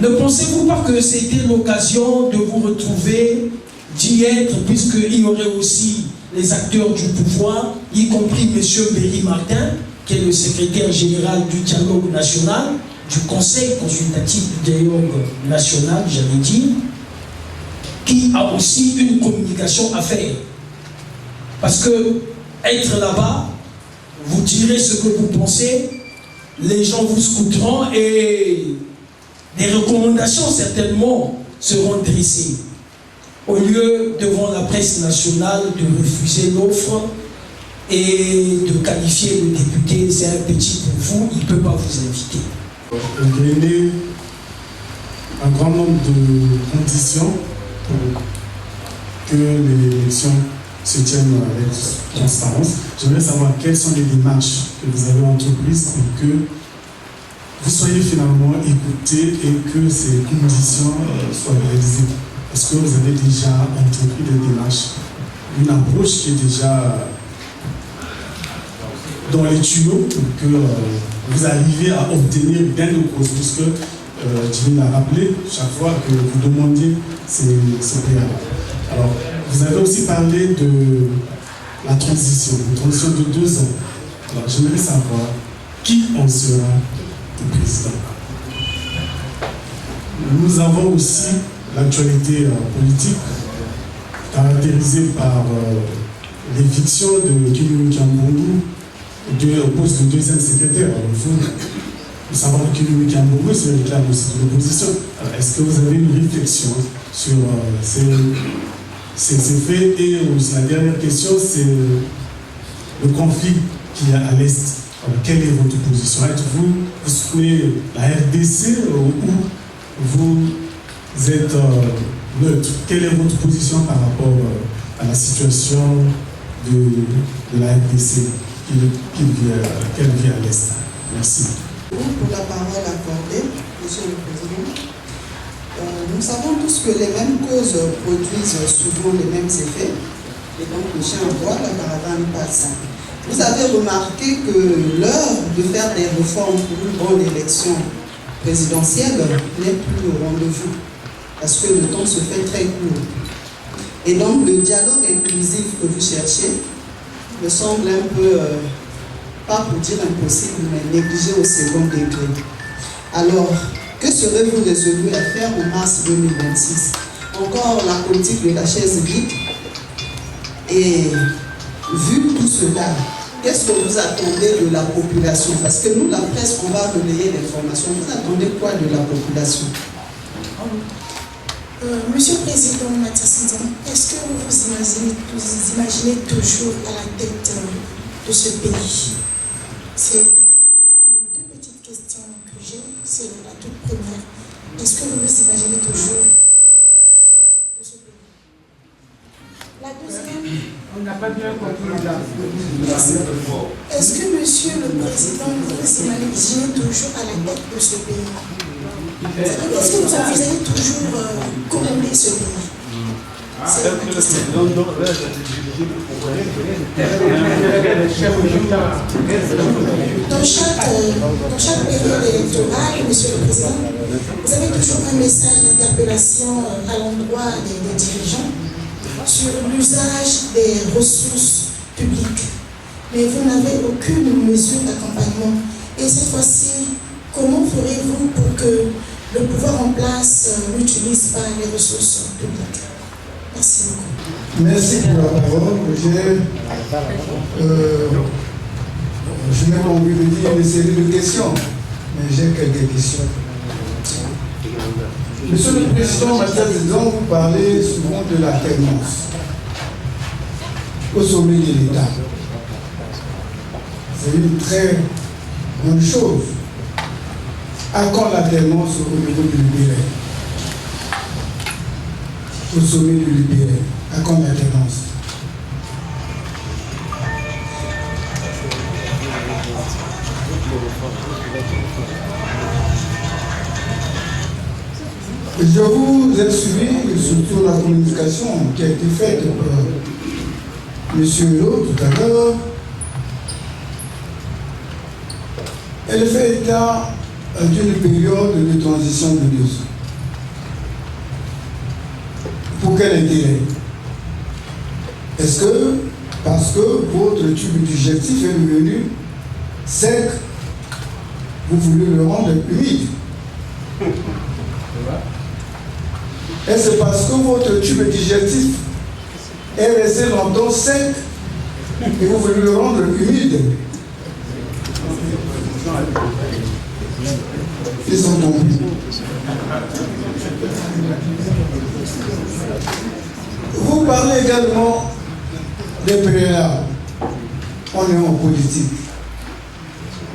Ne pensez-vous pas que c'était l'occasion de vous retrouver, d'y être, puisqu'il y aurait aussi les acteurs du pouvoir, y compris M. Berry Martin, qui est le secrétaire général du dialogue national, du Conseil consultatif du dialogue national, j'avais dit, qui a aussi une communication à faire. Parce que être là-bas, vous direz ce que vous pensez, les gens vous scouteront et des recommandations certainement seront dressées. Au lieu, devant la presse nationale, de refuser l'offre et de qualifier le député, c'est un petit pour vous, il ne peut pas vous inviter. Il y a un grand nombre de conditions pour que l'élection se tienne avec transparence. J'aimerais savoir quelles sont les démarches que vous avez entreprises pour que vous soyez finalement écoutés et que ces conditions soient réalisées. Est-ce que vous avez déjà entrepris des démarches, une approche qui est déjà dans les tuyaux pour que vous arriviez à obtenir gain de cause, puisque tu l'as rappelé, chaque fois que vous demandiez ces PA. Alors, vous avez aussi parlé de la transition, une transition de 2 ans. Alors, j'aimerais savoir qui en sera le président. Nous avons aussi l'actualité politique caractérisée par l'éviction de Kilumi Kiambungu au poste de 2e secrétaire. Il faut savoir que Kilumi Kiambungu se réclame aussi de l'opposition. Est-ce que vous avez une réflexion sur ces faits? Et la dernière question, c'est le conflit qu'il y a à l'Est. Quelle est votre position? Êtes-vous souhaitez la RDC ou vous êtes neutre? Quelle est votre position par rapport à la situation de la RDC qu'elle vit à l'Est? Merci. Pour la parole accordée, Monsieur le Président. Nous savons tous que les mêmes causes produisent souvent les mêmes effets. Et donc, le chien aboie, la caravane passe. Vous avez remarqué que l'heure de faire des réformes pour une bonne élection présidentielle n'est plus au rendez-vous. Parce que le temps se fait très court. Et donc, le dialogue inclusif que vous cherchez me semble un peu, pas pour dire impossible, mais négligé au second degré. Alors, que serez-vous résolu à faire en mars 2026? Encore la politique de la chaise vide. Et vu tout cela, qu'est-ce que vous attendez de la population? Parce que nous, la presse, on va relayer l'information. Vous attendez quoi de la population? Monsieur le Président Mathias, est-ce que vous imaginez toujours à la tête de ce pays? C'est les 2 petites questions que j'ai. C'est la toute première. Est-ce que vous vous imaginez toujours à la tête de ce pays? La deuxième. On n'a pas bien compris là. Est-ce que Monsieur le Président vous vous imaginez toujours à la tête de ce pays? Est-ce que vous envisagez toujours commander ce pays? Dans chaque période électorale, Monsieur le Président, vous avez toujours un message d'interpellation à l'endroit des dirigeants sur l'usage des ressources publiques. Mais vous n'avez aucune mesure d'accompagnement. Et cette fois-ci, comment ferez-vous pour que le pouvoir en place n'utilise pas les ressources publiques? Merci beaucoup. Merci pour la parole. Je n'ai pas envie de dire une série de questions, mais j'ai quelques questions. Monsieur le Président Mathias, vous parlez souvent de l'alternance au sommet de l'État. C'est une très bonne chose. À quand l'alternance au niveau du libéral? Au sommet du libéral, à quand l'alternance? Je vous ai suivi surtout la communication qui a été faite par M. Hulot tout à l'heure. Elle fait état d'une période de transition de 2 ans. Pour quel intérêt? Est-ce que parce que votre tube digestif est devenu sec, vous voulez le rendre humide? Est-ce parce que votre tube digestif est resté longtemps sec et vous voulez le rendre humide? Ils ont compris. Vous parlez également des préalables. On est en politique.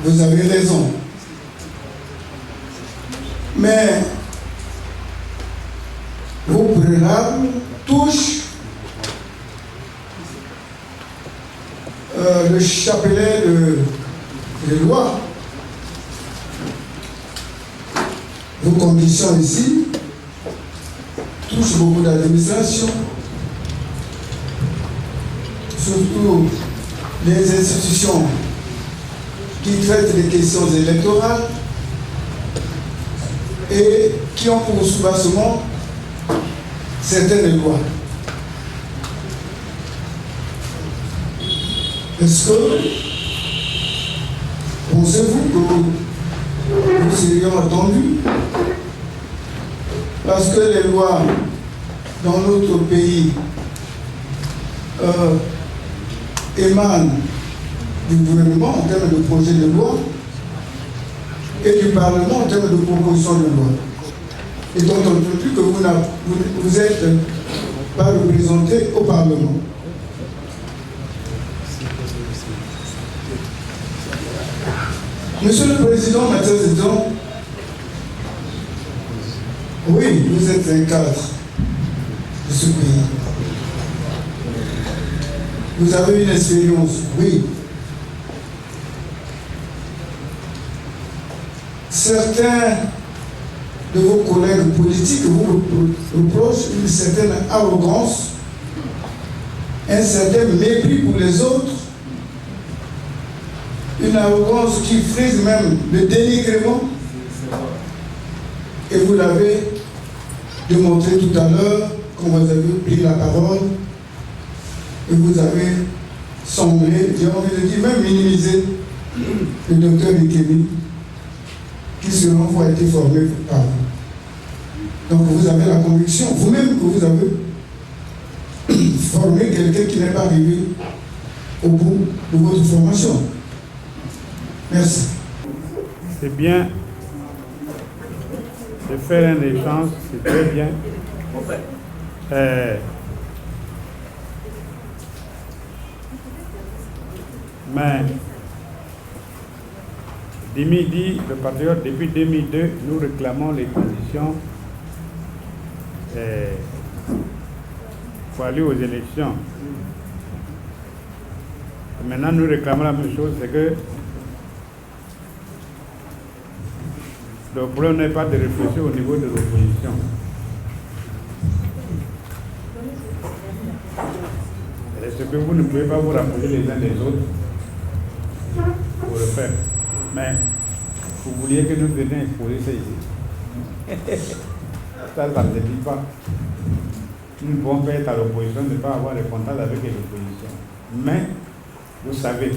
Vous avez raison. Mais vos préalables touchent le chapelet de loi. Vos conditions ici touchent beaucoup d'administration, surtout les institutions qui traitent des questions électorales et qui ont pour soubassement certaines lois. Est-ce que pensez-vous que nous serions attendus? Parce que les lois dans notre pays émanent du gouvernement en termes de projet de loi et du Parlement en termes de proposition de loi. Et donc on ne peut plus que vous êtes pas représenté au Parlement. Monsieur le Président, Mathieu Zedon, oui, vous êtes un cadre de ce pays. Vous avez une expérience, oui. Certains de vos collègues politiques vous reprochent une certaine arrogance, un certain mépris pour les autres, une arrogance qui frise même le dénigrement. Et vous l'avez démontré tout à l'heure quand vous avez pris la parole et vous avez semblé, j'ai envie de dire, même minimiser le docteur Ikemi, qui selon vous a été formé par vous. Donc vous avez la conviction, vous-même, que vous avez formé quelqu'un qui n'est pas arrivé au bout de votre formation. Merci. C'est bien de faire un échange, c'est très bien. Mais dit le patriote, depuis 2002, nous réclamons les conditions pour aller aux élections. Et maintenant, nous réclamons la même chose, c'est que le problème n'est pas de réfléchir au niveau de l'opposition. Est-ce que vous ne pouvez pas vous rapprocher les uns des autres pour le faire? Mais vous vouliez que nous venions exposer ça ici. Ça ne se dit pas. Nous ne pouvons pas être à l'opposition, ne pas avoir de contact avec l'opposition. Mais, vous savez,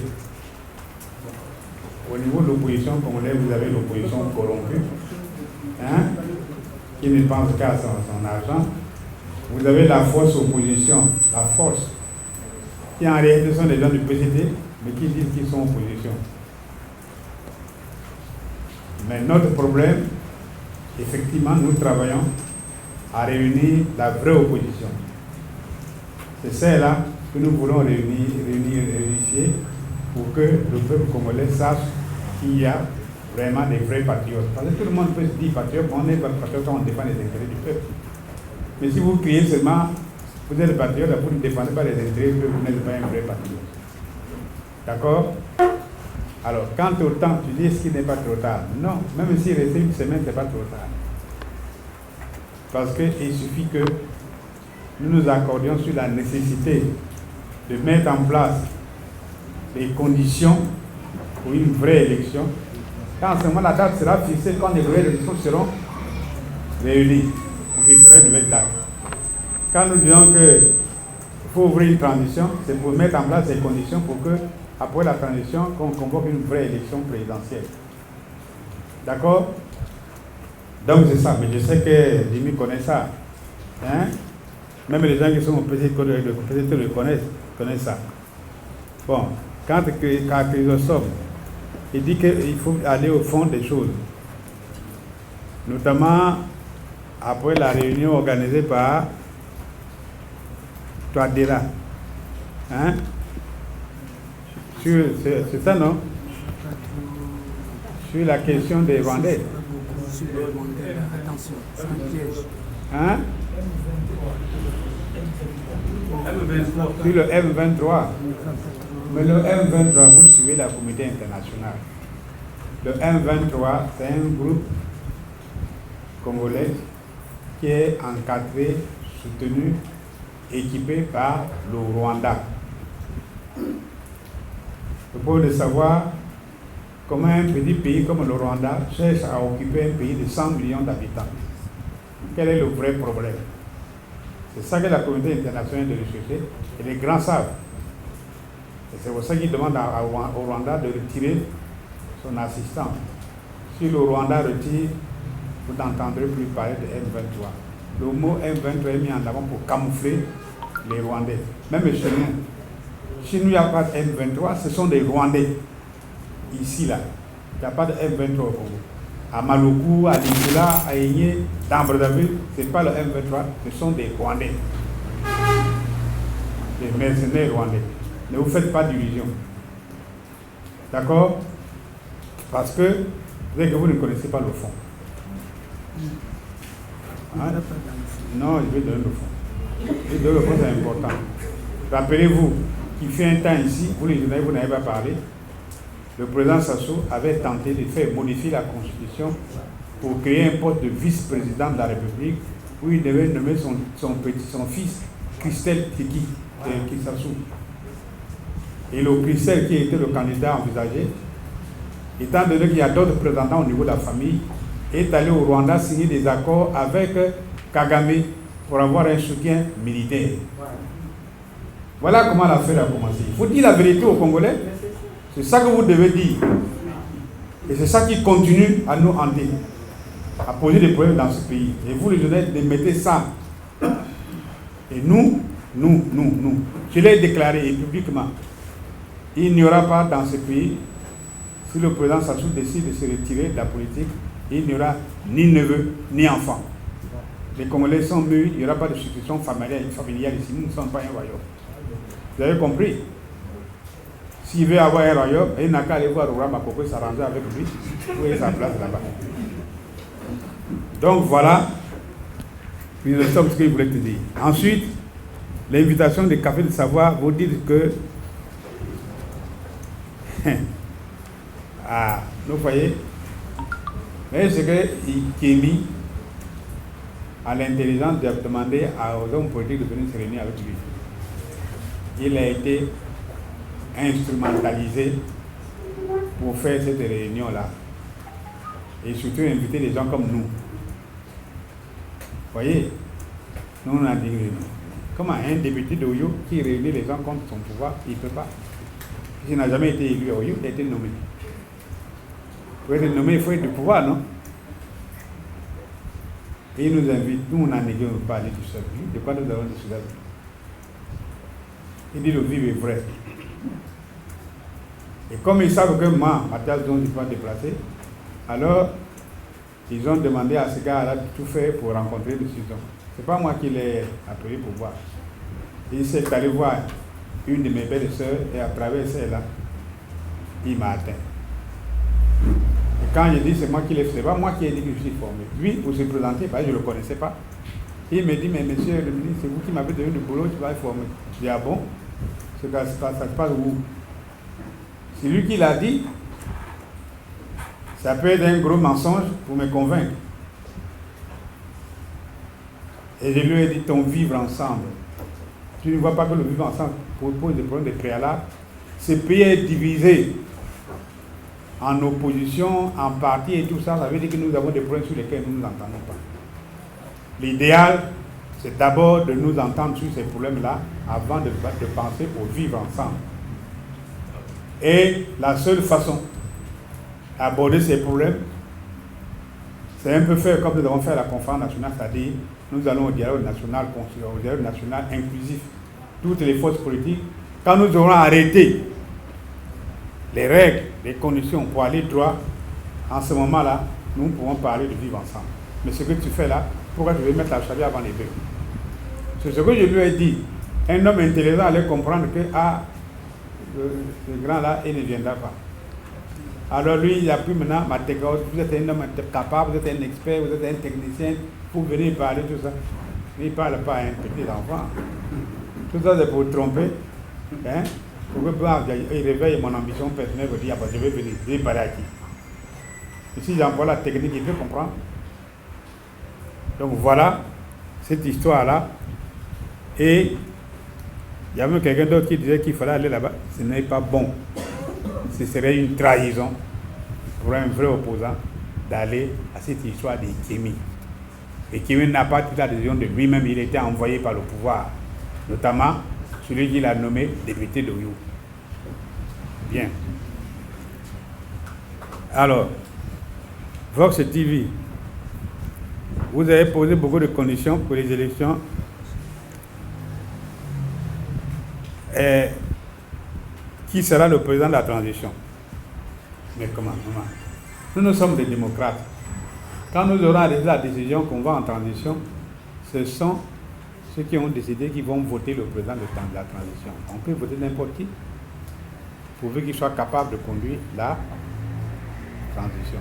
au niveau de l'opposition congolaise, vous avez l'opposition corrompue, qui ne pense qu'à son argent. Vous avez la force opposition, la force, qui en réalité sont les gens du PCT, mais qui disent qu'ils sont opposition. Mais notre problème, effectivement, nous travaillons à réunir la vraie opposition. C'est celle-là que nous voulons réunifier pour que le peuple congolais sache qu'il y a vraiment des vrais patriotes. Parce que tout le monde peut se dire patriote, on est patriote quand on défend les intérêts du peuple. Mais si vous criez seulement, vous êtes patriote, vous ne défendez pas les intérêts du peuple, vous n'êtes pas un vrai patriote. D'accord? Alors, quant au temps, tu dis ce qui n'est pas trop tard. Non, même s'il restait une semaine, ce n'est pas trop tard. parce qu'il suffit que nous nous accordions sur la nécessité de mettre en place les conditions pour une vraie élection. Quand en ce moment la date sera fixée, quand les vraies élections seront réunies, on fixera une nouvelle date. Quand nous disons qu'il faut ouvrir une transition, c'est pour mettre en place les conditions pour que, après la transition, qu'on convoque une vraie élection présidentielle. D'accord? Donc c'est ça, mais je sais que Jimmy connaît ça. Hein? Même les gens qui sont au PCT le connaissent ça. Bon, quand Chrysostome, il dit qu'il faut aller au fond des choses, notamment après la réunion organisée par Touadéra. Hein? C'est ça, non? Sur la question des Rwandais. Attention, c'est un piège. Hein? Sur le M23. Mais le M23, vous suivez la communauté internationale. Le M23, c'est un groupe congolais qui est encadré, soutenu, équipé par le Rwanda. Vous pouvez le savoir comment un petit pays comme le Rwanda cherche à occuper un pays de 100 millions d'habitants. Quel est le vrai problème? C'est ça que la communauté internationale de rechercher et les grands savent. Et c'est pour ça qu'ils demandent au Rwanda de retirer son assistant. Si le Rwanda retire, vous n'entendrez plus parler de M23. Le mot M23 est mis en avant pour camoufler les Rwandais. Même chez nous. Chez nous, il n'y a pas de M23, ce sont des Rwandais. Ici, là. Il n'y a pas de M23 au Congo. À Maluku, à Lingula, à Igné, dans Brazzaville, ce n'est pas le M23, ce sont des Rwandais. Des mercenaires rwandais. Ne vous faites pas d'illusions. D'accord? Parce que vous ne connaissez pas le fond. Hein? Non, je vais donner le fond. Je vais donner le fond, c'est important. Rappelez-vous qu'il fait un temps ici, vous les journalistes, vous n'avez pas parlé, le président Sassou avait tenté de faire modifier la Constitution pour créer un poste de vice-président de la République où il devait nommer son fils, Christelle Tiki Sassou. Et le Christelle, qui était le candidat envisagé, étant donné qu'il y a d'autres représentants au niveau de la famille, est allé au Rwanda signer des accords avec Kagame pour avoir un soutien militaire. Voilà comment l'affaire a commencé. Il faut dire la vérité aux Congolais. C'est ça que vous devez dire. Et c'est ça qui continue à nous hanter, à poser des problèmes dans ce pays. Et vous, les jeunes, mettez ça. Et nous, je l'ai déclaré publiquement. Il n'y aura pas dans ce pays, si le président Sassou décide de se retirer de la politique, il n'y aura ni neveu, ni enfant. Les Congolais sont mûrs, il n'y aura pas de succession familiale ici. Nous ne sommes pas un royaume. Vous avez compris? S'il veut avoir un royaume, il n'a qu'à aller voir Roi Makoko et s'arranger avec lui pour avoir sa place là-bas. Donc voilà, ce que je voulais te dire. Ensuite, l'invitation des cafés de savoir vous dire que vous voyez, mais ce qui est mis à l'intelligence de demander aux hommes politiques de venir se réunir avec lui. Il a été instrumentalisé pour faire cette réunion-là. Et surtout inviter des gens comme nous. Vous voyez, nous on a dit comment un député d'Oyo qui réunit les gens contre son pouvoir, il ne peut pas. S'il n'a jamais été élu à Oyo, il a été nommé. Pour être nommé, il faut être du pouvoir, non? Et il nous invite, nous on a négocié, on ne peut pas aller tout seul. De quoi nous avons décidé? Il dit le vivre est vrai. Et comme ils savent que moi, Mathias, dont je ne suis pas déplacé, alors ils ont demandé à ce gars-là de tout faire pour rencontrer le sultan. Ce n'est pas moi qui l'ai appelé pour voir. Il s'est allé voir une de mes belles sœurs et à travers celle-là, il m'a atteint. Et quand je dis c'est moi qui l'ai fait, ce n'est pas moi qui ai dit que je suis formé. Lui, pour se présenter, je ne le connaissais pas. Il me dit, mais monsieur le ministre, c'est vous qui m'avez donné le boulot, tu vas être formé. Je dis, ah bon? Ça se passe où? C'est lui qui l'a dit. Ça peut être un gros mensonge pour me convaincre. Et je lui ai dit, ton vivre ensemble. Tu ne vois pas que le vivre ensemble pose des problèmes de préalable. Ce pays est divisé en opposition, en parti et tout ça. Ça veut dire que nous avons des problèmes sur lesquels nous ne nous entendons pas. L'idéal, c'est d'abord de nous entendre sur ces problèmes-là avant de penser au vivre ensemble. Et la seule façon d'aborder ces problèmes, c'est un peu faire comme nous avons fait à la conférence nationale, c'est-à-dire nous allons au dialogue national inclusif. Toutes les forces politiques, quand nous aurons arrêté les règles, les conditions pour aller droit, en ce moment-là, nous pourrons parler de vivre ensemble. Mais ce que tu fais là, pourquoi tu veux mettre la charrue avant les bœufs? C'est ce que je lui ai dit. Un homme intelligent allait comprendre que ce grand-là, il ne viendra pas. Alors lui, il a pris maintenant ma technologie. Vous êtes un homme capable, vous êtes un expert, vous êtes un technicien, vous venez parler tout ça. Mais il ne parle pas à un petit enfant. Tout ça, c'est pour tromper. Hein? Pour que il réveille mon ambition personnelle, il dire, je vais venir, je vais parler à qui? Et si j'envoie la technique, il peut comprendre. Donc voilà cette histoire-là. Et il y avait quelqu'un d'autre qui disait qu'il fallait aller là-bas. Ce n'est pas bon. Ce serait une trahison pour un vrai opposant d'aller à cette histoire de Kémy. Et Kémy n'a pas pris la décision de lui-même, il était envoyé par le pouvoir, notamment celui qui l'a nommé député d'Oyo. Bien. Alors, Vox TV, vous avez posé beaucoup de conditions pour les élections. Qui sera le président de la transition? Mais comment? Nous sommes des démocrates. Quand nous aurons arrêté la décision qu'on va en transition, ce sont ceux qui ont décidé qu'ils vont voter le président de la transition. On peut voter n'importe qui, pourvu qu'il soit capable de conduire la transition.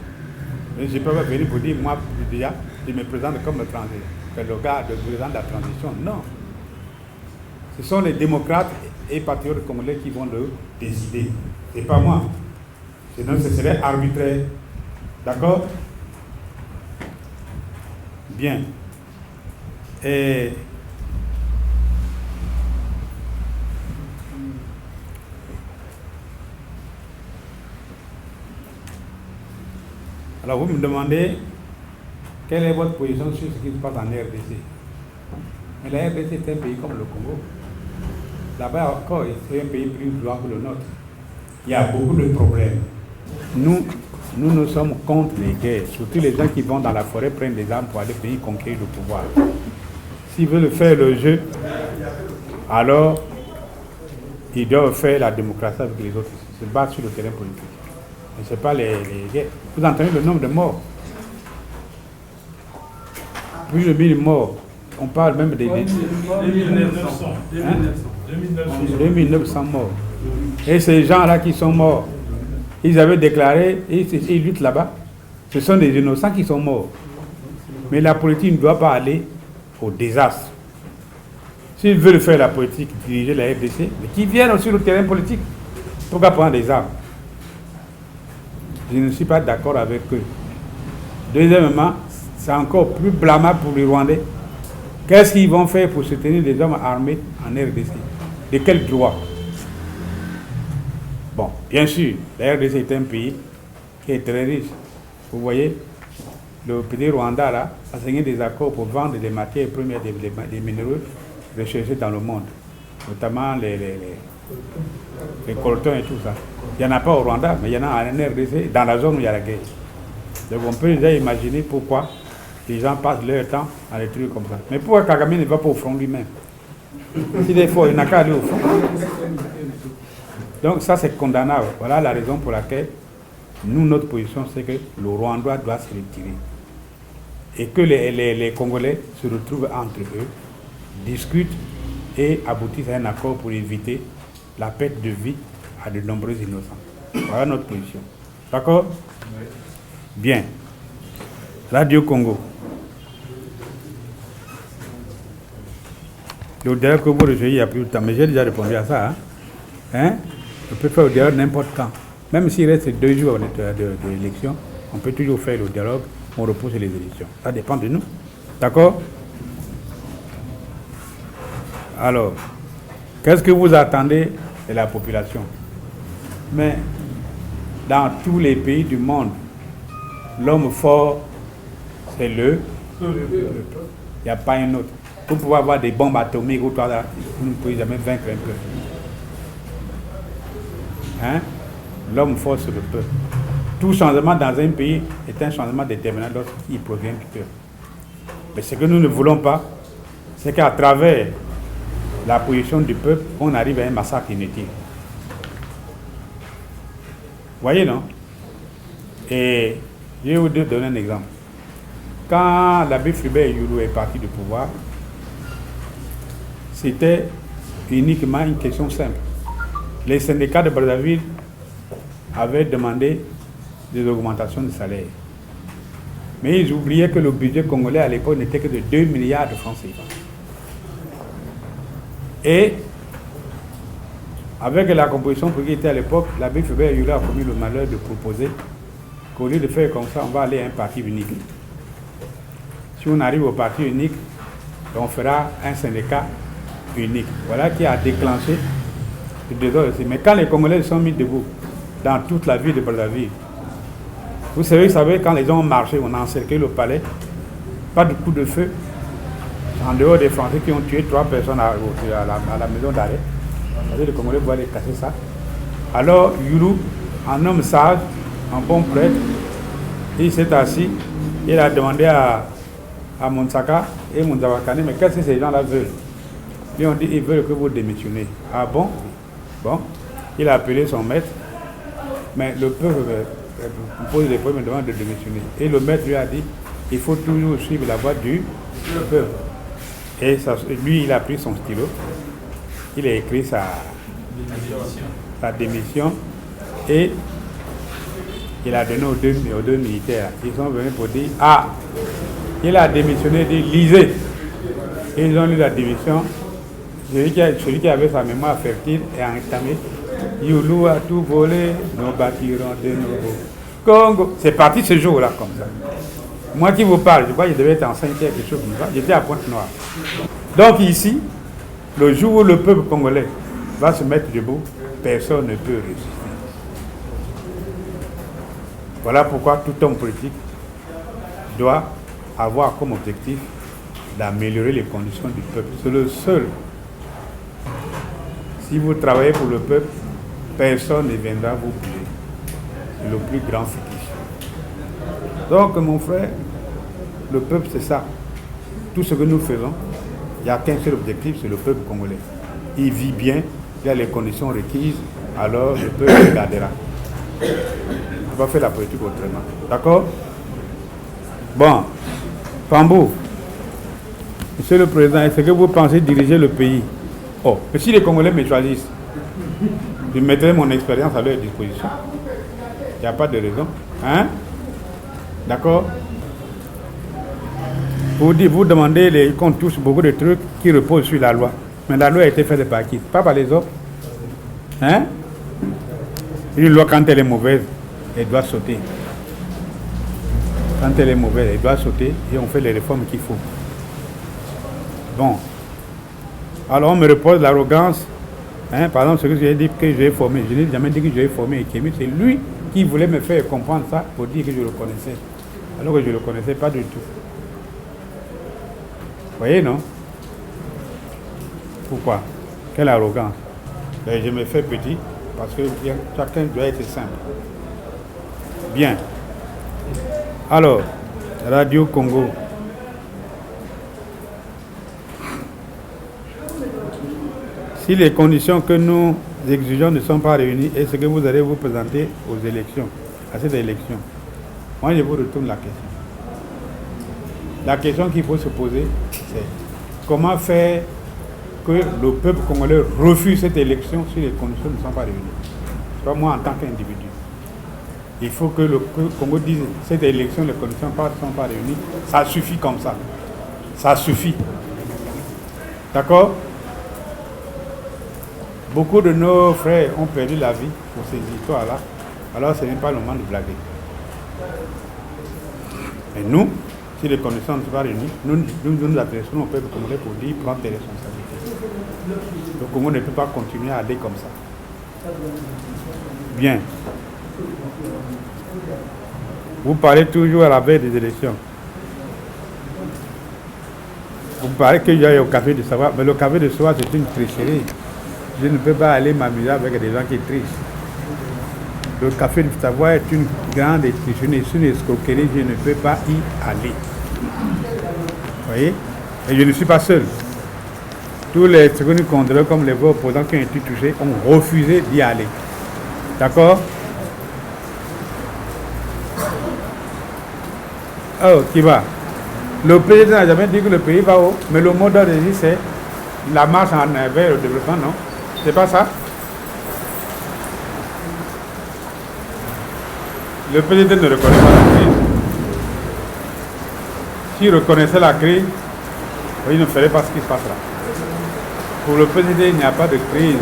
Mais je ne peux pas venir pour dire, moi, déjà, je me présente comme le gars de président de la transition. Non. Ce sont les démocrates et patriotes congolais qui vont le décider. Ce n'est pas moi. Sinon, ce serait arbitraire. D'accord? Bien. Et alors, vous me demandez quelle est votre position sur ce qui se passe en RDC. Mais la RDC est un pays comme le Congo. Là-bas encore, c'est un pays plus grand que le nôtre. Il y a beaucoup de problèmes. Nous sommes contre les guerres. Surtout les gens qui vont dans la forêt prennent des armes pour aller pays conquérir le pouvoir. S'ils veulent faire le jeu, alors ils doivent faire la démocratie avec les autres. Se battre sur le terrain politique. Mais ce n'est pas les guerres. Vous entendez le nombre de morts? Plus de 1000 morts. On parle même des 2900 morts. Et ces gens-là qui sont morts, ils avaient déclaré, ils luttent là-bas. Ce sont des innocents qui sont morts. Mais la politique ne doit pas aller au désastre. S'ils veulent faire la politique, diriger la RDC, mais qu'ils viennent aussi sur le terrain politique. Pourquoi prendre des armes? Je ne suis pas d'accord avec eux. Deuxièmement, c'est encore plus blâmable pour les Rwandais. Qu'est-ce qu'ils vont faire pour soutenir des hommes armés en RDC? De quel droit? Bon, bien sûr, la RDC est un pays qui est très riche. Vous voyez, le petit Rwanda là, a signé des accords pour vendre des matières premières, des minéraux recherchés dans le monde, notamment les coltons et tout ça. Il n'y en a pas au Rwanda, mais il y en a en RDC, dans la zone où il y a la guerre. Donc on peut déjà imaginer pourquoi les gens passent leur temps à des trucs comme ça. Mais pourquoi Kagame ne va pas au front lui-même? S'il est fort, il n'a qu'à aller au front. Donc ça c'est condamnable. Voilà la raison pour laquelle nous, notre position, c'est que le Rwanda doit se retirer. Et que les Congolais se retrouvent entre eux, discutent et aboutissent à un accord pour éviter la perte de vie à de nombreux innocents. Voilà notre position. D'accord? Bien. Radio Congo. Le dialogue que vous rejoignez il y a plus de temps, mais j'ai déjà répondu à ça. Hein? On peut faire le dialogue n'importe quand. Même s'il reste 2 jours de l'élection, on peut toujours faire le dialogue, on repousse les élections. Ça dépend de nous. D'accord? Alors, qu'est-ce que vous attendez de la population? Mais dans tous les pays du monde, l'homme fort, c'est le peuple. Il n'y a pas un autre. Vous pouvez avoir des bombes atomiques ou toi, vous ne pouvez jamais vaincre un peuple. Hein? L'homme fort, c'est le peuple. Tout changement dans un pays est un changement déterminant lorsqu'il provient du peuple. Mais ce que nous ne voulons pas, c'est qu'à travers la position du peuple, on arrive à un massacre inutile. Vous voyez, non? Et je vais vous donner un exemple. Quand l'abbé Fulbert Yulu est parti du pouvoir, c'était uniquement une question simple. Les syndicats de Brazzaville avaient demandé des augmentations de salaire. Mais ils oubliaient que le budget congolais à l'époque n'était que de 2 milliards de francs CFA. Et avec la composition qui était à l'époque, l'abbé Fulbert Yulu a commis le malheur de proposer qu'au lieu de faire comme ça, on va aller à un parti unique. Si on arrive au parti unique, on fera un syndicat unique. Voilà qui a déclenché le désordre aussi. Mais quand les Congolais se sont mis debout dans toute la ville de Brazzaville, vous savez, quand les gens ont marché, on a encerclé le palais, pas de coup de feu, en dehors des Français qui ont tué 3 personnes à la maison d'arrêt. Les Congolais vont aller casser ça. Alors, Yulu, un homme sage, un bon prêtre, il s'est assis, il a demandé à Monsaka et Monzawakane, mais qu'est-ce que ces gens-là veulent? Ils ont dit, ils veulent que vous démissionnez. Ah bon? Bon, il a appelé son maître, mais le peuple pose des problèmes, demande de démissionner. Et le maître lui a dit, il faut toujours suivre la voie du peuple. Et ça, lui, il a pris son stylo, il a écrit sa démission et il a donné aux deux militaires. Ils sont venus pour dire, ah, il a démissionné, dit, lisez. Et ils ont lu la démission. Celui qui avait sa mémoire fertile et entamé, Yulu a tout volé, nous bâtirons de nouveau. Congo. C'est parti ce jour-là comme ça. Moi qui vous parle, je crois que je devais être en 5e, quelque chose comme ça. J'étais à Pointe-Noire. Donc ici, le jour où le peuple congolais va se mettre debout, personne ne peut résister. Voilà pourquoi tout homme politique doit avoir comme objectif d'améliorer les conditions du peuple. C'est le seul. Si vous travaillez pour le peuple, personne ne viendra vous bouger. C'est le plus grand fétiche. Donc, mon frère, le peuple, c'est ça. Tout ce que nous faisons, il n'y a qu'un seul objectif, c'est le peuple congolais. Il vit bien, il a les conditions requises, alors le peuple le gardera. On va faire la politique autrement. D'accord? Bon, Pambou, Monsieur le Président, est-ce que vous pensez diriger le pays? Oh, mais si les Congolais me choisissent, je mettrai mon expérience à leur disposition. Il n'y a pas de raison. Hein? D'accord? Vous demandez qu'on touche beaucoup de trucs qui reposent sur la loi. Mais la loi a été faite par qui? Pas par les autres. Hein? Une loi, quand elle est mauvaise, elle doit sauter. Quand elle est mauvaise, elle doit sauter et on fait les réformes qu'il faut. Bon. Alors on me repose l'arrogance. Hein, par exemple, ce que j'ai dit que j'ai formé. Je n'ai jamais dit que j'ai formé Ekemi. C'est lui qui voulait me faire comprendre ça pour dire que je le connaissais. Alors que je ne le connaissais pas du tout. Vous voyez, non? Pourquoi? Quelle arrogance. Ben, je me fais petit parce que chacun doit être simple. Bien. Alors, Radio Congo. Si les conditions que nous exigeons ne sont pas réunies, est-ce que vous allez vous présenter aux élections, à cette élection? Moi, je vous retourne la question. La question qu'il faut se poser, c'est comment faire que le peuple congolais refuse cette élection si les conditions ne sont pas réunies? Pas moi en tant qu'individu. Il faut que le Congo dise cette élection, les conditions ne sont pas réunies. Ça suffit comme ça. Ça suffit. D'accord? Beaucoup de nos frères ont perdu la vie pour ces histoires-là. Alors ce n'est pas le moment de blaguer. Et nous, si les conditions ne sont pas réunies, nous adressons au peuple congolais pour dire prendre tes responsabilités. Le Congo ne peut pas continuer à aller comme ça. Bien. Vous parlez toujours à la veille des élections. Vous parlez qu'il y a au café de savoir, mais le café de savoir c'est une tricherie. Je ne peux pas aller m'amuser avec des gens qui trichent. Le café de savoir est une grande tricherie, c'est une escroquerie, je ne peux pas y aller. Vous voyez? Et je ne suis pas seul. Tous les secondes contrôleurs comme les voix opposants qui ont été touchés ont refusé d'y aller. D'accord? Oh, qui va? Le président n'a jamais dit que le pays va haut, mais le mot d'ordre ici c'est la marche vers le développement, non? C'est pas ça? Le président ne reconnaît pas la crise. S'il reconnaissait la crise, il ne ferait pas ce qui se passe là. Pour le président, il n'y a pas de crise.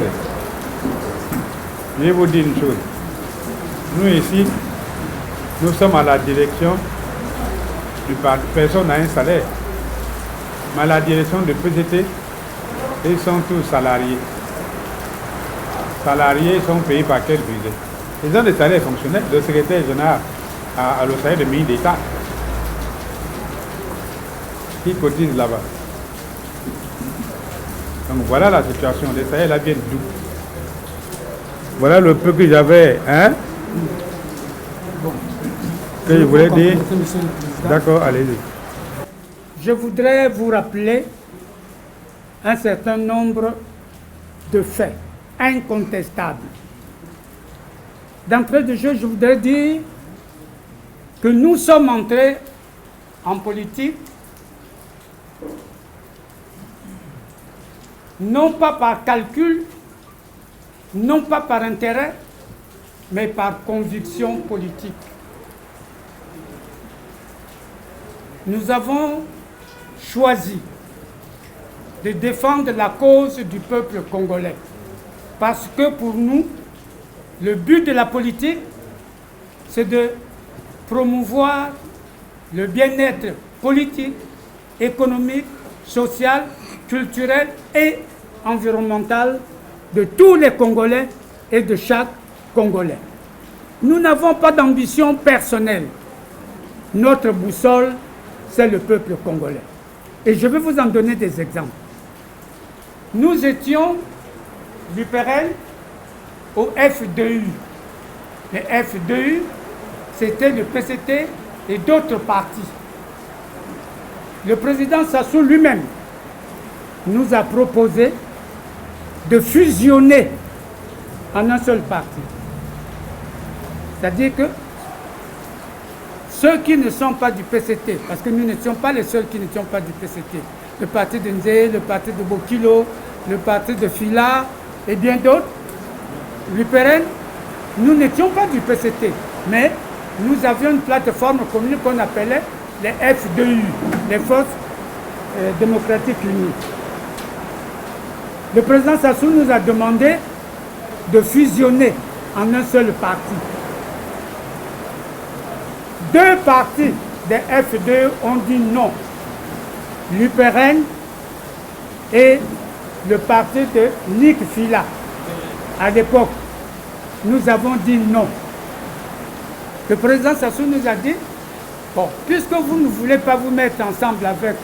Je vais vous dire une chose. Nous ici, nous sommes à la direction du parti. Personne n'a un salaire. Mais à la direction du PDT, ils sont tous salariés. Salariés sont payés par quel budget? Ils ont des salaires fonctionnels. Le secrétaire général a le salaire de ministre d'État qui cotise là-bas. Donc voilà la situation. Les salaires là viennent d'où? Voilà le peu que j'avais, hein? Que je voulais dire. D'accord, allez-y. Je voudrais vous rappeler un certain nombre de faits incontestables. D'entrée de jeu, je voudrais dire que nous sommes entrés en politique non pas par calcul, non pas par intérêt, mais par conviction politique. Nous avons choisi de défendre la cause du peuple congolais parce que pour nous, le but de la politique, c'est de promouvoir le bien-être politique, économique, social, culturel et environnemental de tous les Congolais et de chaque Congolais. Nous n'avons pas d'ambition personnelle. Notre boussole, c'est le peuple congolais. Et je vais vous en donner des exemples. Nous étions du PRL au F2U. Le F2U, c'était le PCT et d'autres partis. Le président Sassou lui-même nous a proposé de fusionner en un seul parti. C'est-à-dire que ceux qui ne sont pas du PCT, parce que nous n'étions pas les seuls qui n'étions pas du PCT, le parti de Nzé, le parti de Bokilo, le parti de Fila et bien d'autres, l'UPRN, nous n'étions pas du PCT, mais nous avions une plateforme commune qu'on appelait les F2U, les Forces démocratiques unies. Le président Sassou nous a demandé de fusionner en un seul parti. Deux partis des F2 ont dit non. L'UPRN et le parti de Nick Fila. À l'époque, nous avons dit non. Le président Sassou nous a dit, bon, puisque vous ne voulez pas vous mettre ensemble avec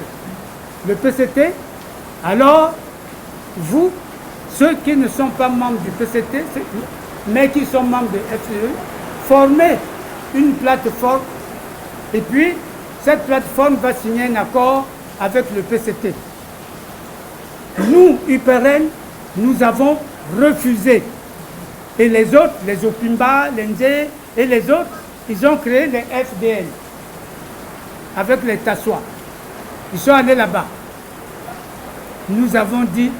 le PCT, alors vous, ceux qui ne sont pas membres du PCT, mais qui sont membres de FCE, formez une plateforme et puis cette plateforme va signer un accord avec le PCT. Nous, UPRN, nous avons refusé. Et les autres, les Opimba, les Nzé et les autres, ils ont créé les FDL avec les Tassois. Ils sont allés là-bas. Nous avons dit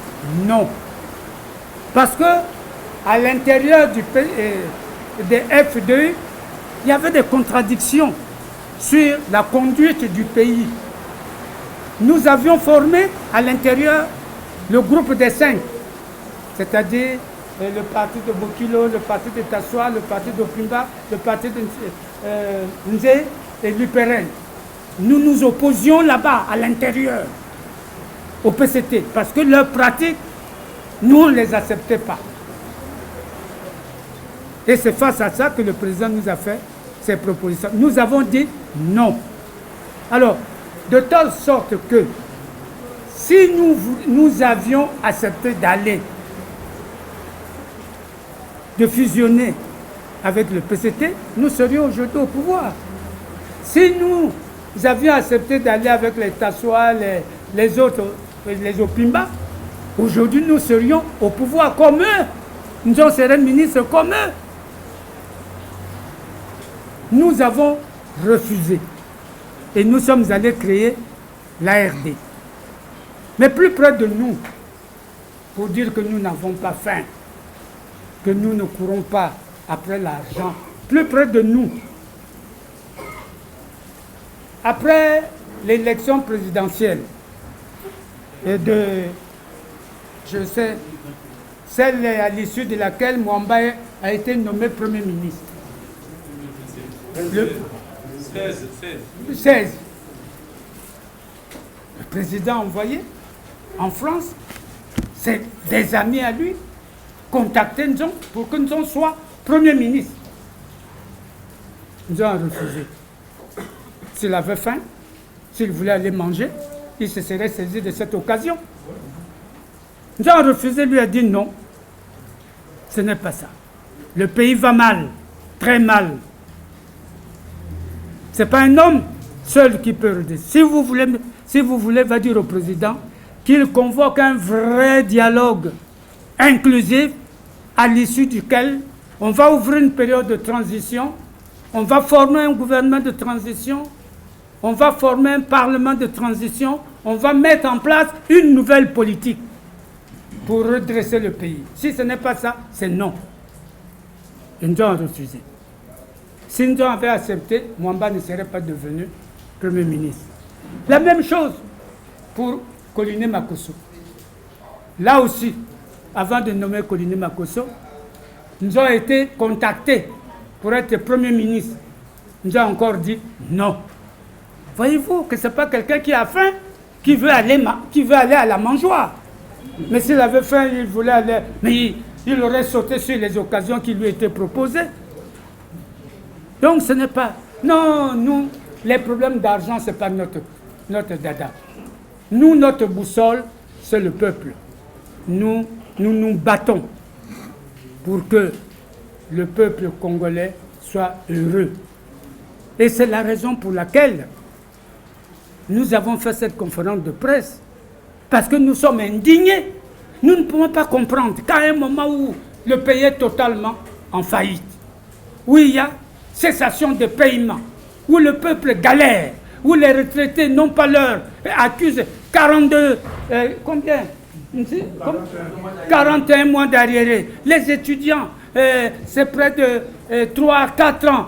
non. Parce que à l'intérieur des F2, il y avait des contradictions sur la conduite du pays. Nous avions formé à l'intérieur le groupe des 5, c'est-à-dire le parti de Bokilo, le parti de Tassoua, le parti d'Opimba, le parti de Nzé et l'UPRN. Nous nous opposions là-bas, à l'intérieur, au PCT, parce que leur pratique Nous, on ne les acceptait pas. Et c'est face à ça que le président nous a fait ces propositions. Nous avons dit non. Alors, de telle sorte que si nous avions accepté d'aller, de fusionner avec le PCT, nous serions aujourd'hui au pouvoir. Si nous avions accepté d'aller avec les Tassoa, les autres, les Opimba, aujourd'hui nous serions au pouvoir comme eux. Nous serions ministres comme eux. Nous avons refusé. Et nous sommes allés créer l'ARD. Mais plus près de nous, pour dire que nous n'avons pas faim, que nous ne courons pas après l'argent, plus près de nous. Après l'élection présidentielle, et je sais, celle à l'issue de laquelle Mwamba a été nommé Premier ministre. Le 16. Le président envoyé en France, c'est des amis à lui, contacté nous pour que nous soit Premier ministre. Nous avons refusé. S'il avait faim, s'il voulait aller manger, il se serait saisi de cette occasion. Nous avons refusé, lui a dit non. Ce n'est pas ça. Le pays va mal, très mal. Ce n'est pas un homme seul qui peut redire. Si vous voulez, va dire au président qu'il convoque un vrai dialogue inclusif à l'issue duquel on va ouvrir une période de transition, on va former un gouvernement de transition, on va former un parlement de transition, on va mettre en place une nouvelle politique pour redresser le pays. Si ce n'est pas ça, c'est non. Et nous avons refusé. Si nous avions accepté, Mwamba ne serait pas devenu Premier ministre. La même chose pour Koliné Makosso. Là aussi, avant de nommer Koliné Makosso, nous avons été contactés pour être Premier ministre. Nous avons encore dit non. Voyez-vous que ce n'est pas quelqu'un qui a faim, qui veut aller à la mangeoire. Mais s'il avait faim, il voulait aller, mais il aurait sauté sur les occasions qui lui étaient proposées. Donc ce n'est pas... Non, nous, les problèmes d'argent, ce n'est pas notre dada. Nous, notre boussole, c'est le peuple. Nous nous battons pour que le peuple congolais soit heureux. Et c'est la raison pour laquelle nous avons fait cette conférence de presse. Parce que nous sommes indignés. Nous ne pouvons pas comprendre qu'à un moment où le pays est totalement en faillite, où il y a cessation de paiement, où le peuple galère, où les retraités n'ont pas l'heure, accusent 42, combien 41 mois d'arriérés. Les étudiants, c'est près de 3 à 4 ans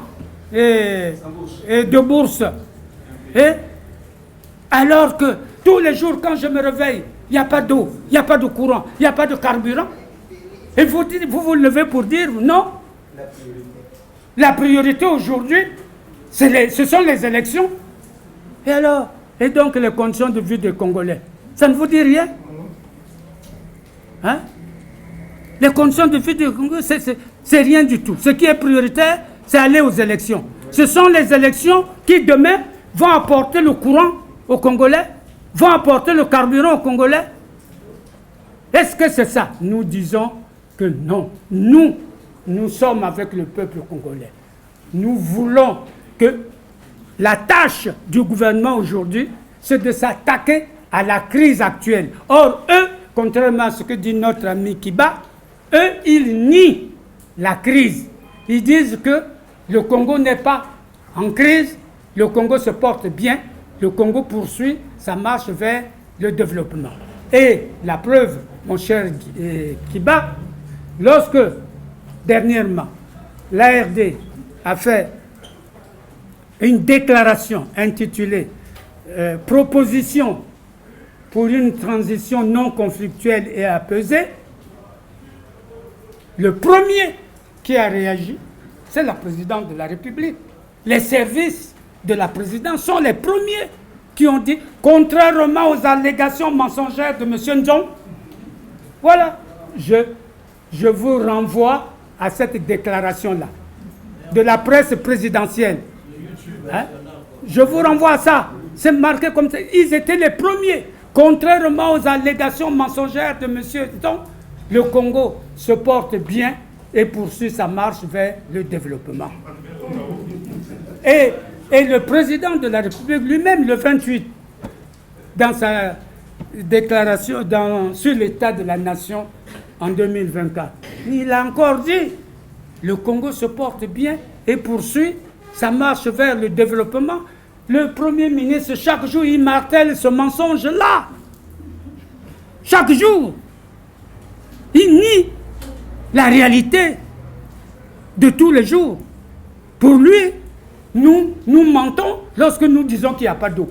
de bourse. Alors que tous les jours, quand je me réveille, il n'y a pas d'eau, il n'y a pas de courant, il n'y a pas de carburant. Et vous vous levez pour dire non. La priorité aujourd'hui, ce sont les élections. Et alors, et donc les conditions de vie des Congolais, ça ne vous dit rien? Hein? Les conditions de vie des Congolais, c'est rien du tout. Ce qui est prioritaire, c'est aller aux élections. Ce sont les élections qui, demain, vont apporter le courant aux Congolais, vont apporter le carburant aux Congolais. Est-ce que c'est ça? Nous disons que non. Nous sommes avec le peuple congolais. Nous voulons que la tâche du gouvernement aujourd'hui, c'est de s'attaquer à la crise actuelle. Or, eux, contrairement à ce que dit notre ami Kiba, eux, ils nient la crise. Ils disent que le Congo n'est pas en crise, le Congo se porte bien, le Congo poursuit sa marche vers le développement. Et la preuve, mon cher Kiba, lorsque, dernièrement, l'ARD a fait une déclaration intitulée « Proposition pour une transition non conflictuelle et apaisée », le premier qui a réagi, c'est la présidente de la République. Les services de la présidence sont les premiers qui ont dit, contrairement aux allégations mensongères de M. Nzong, voilà, je vous renvoie à cette déclaration-là, de la presse présidentielle. Hein? Je vous renvoie à ça. C'est marqué comme ça. Ils étaient les premiers. Contrairement aux allégations mensongères de M. Donc, le Congo se porte bien et poursuit sa marche vers le développement. Et le président de la République lui-même, le 28, dans sa déclaration sur l'état de la nation en 2024, il a encore dit, le Congo se porte bien et poursuit sa marche vers le développement. Le Premier ministre, chaque jour, il martèle ce mensonge-là. Chaque jour. Il nie la réalité de tous les jours. Pour lui, nous mentons lorsque nous disons qu'il n'y a pas d'eau.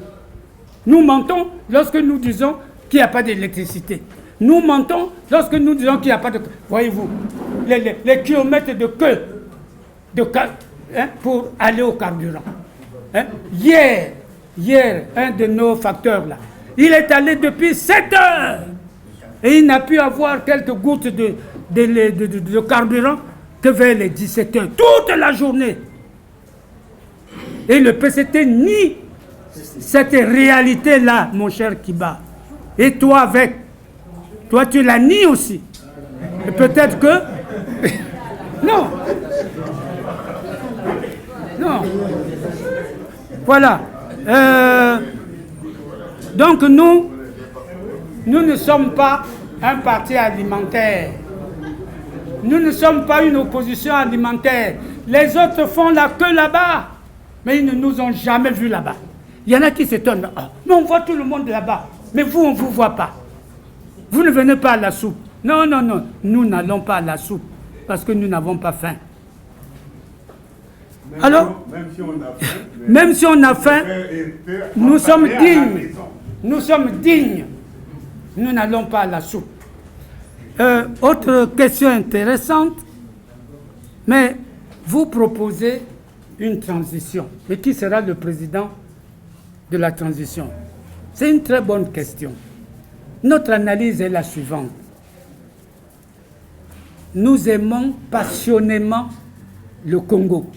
Nous mentons lorsque nous disons qu'il n'y a pas d'électricité. Nous mentons lorsque nous disons qu'il n'y a pas de... Voyez-vous, les kilomètres de queue pour aller au carburant. Hein? Hier, un de nos facteurs là, il est allé depuis 7 heures et il n'a pu avoir quelques gouttes de carburant que vers les 17 heures, toute la journée. Et le PCT nie cette réalité-là, mon cher Kiba. Et toi avec, toi tu la nies aussi. Et peut-être que... Non. Non. Voilà. Donc nous ne sommes pas un parti alimentaire. Nous ne sommes pas une opposition alimentaire. Les autres font la queue là-bas, mais ils ne nous ont jamais vus là-bas. Il y en a qui s'étonnent. Oh, mais on voit tout le monde là-bas. Mais vous, on ne vous voit pas. Vous ne venez pas à la soupe. Non, non, non. Nous n'allons pas à la soupe parce que nous n'avons pas faim. Alors, même si on a faim, nous sommes dignes. Nous sommes dignes. Nous n'allons pas à la soupe. Autre question intéressante, mais vous proposez une transition. Et qui sera le président de la transition? C'est une très bonne question. Notre analyse est la suivante. Nous aimons passionnément le Congo.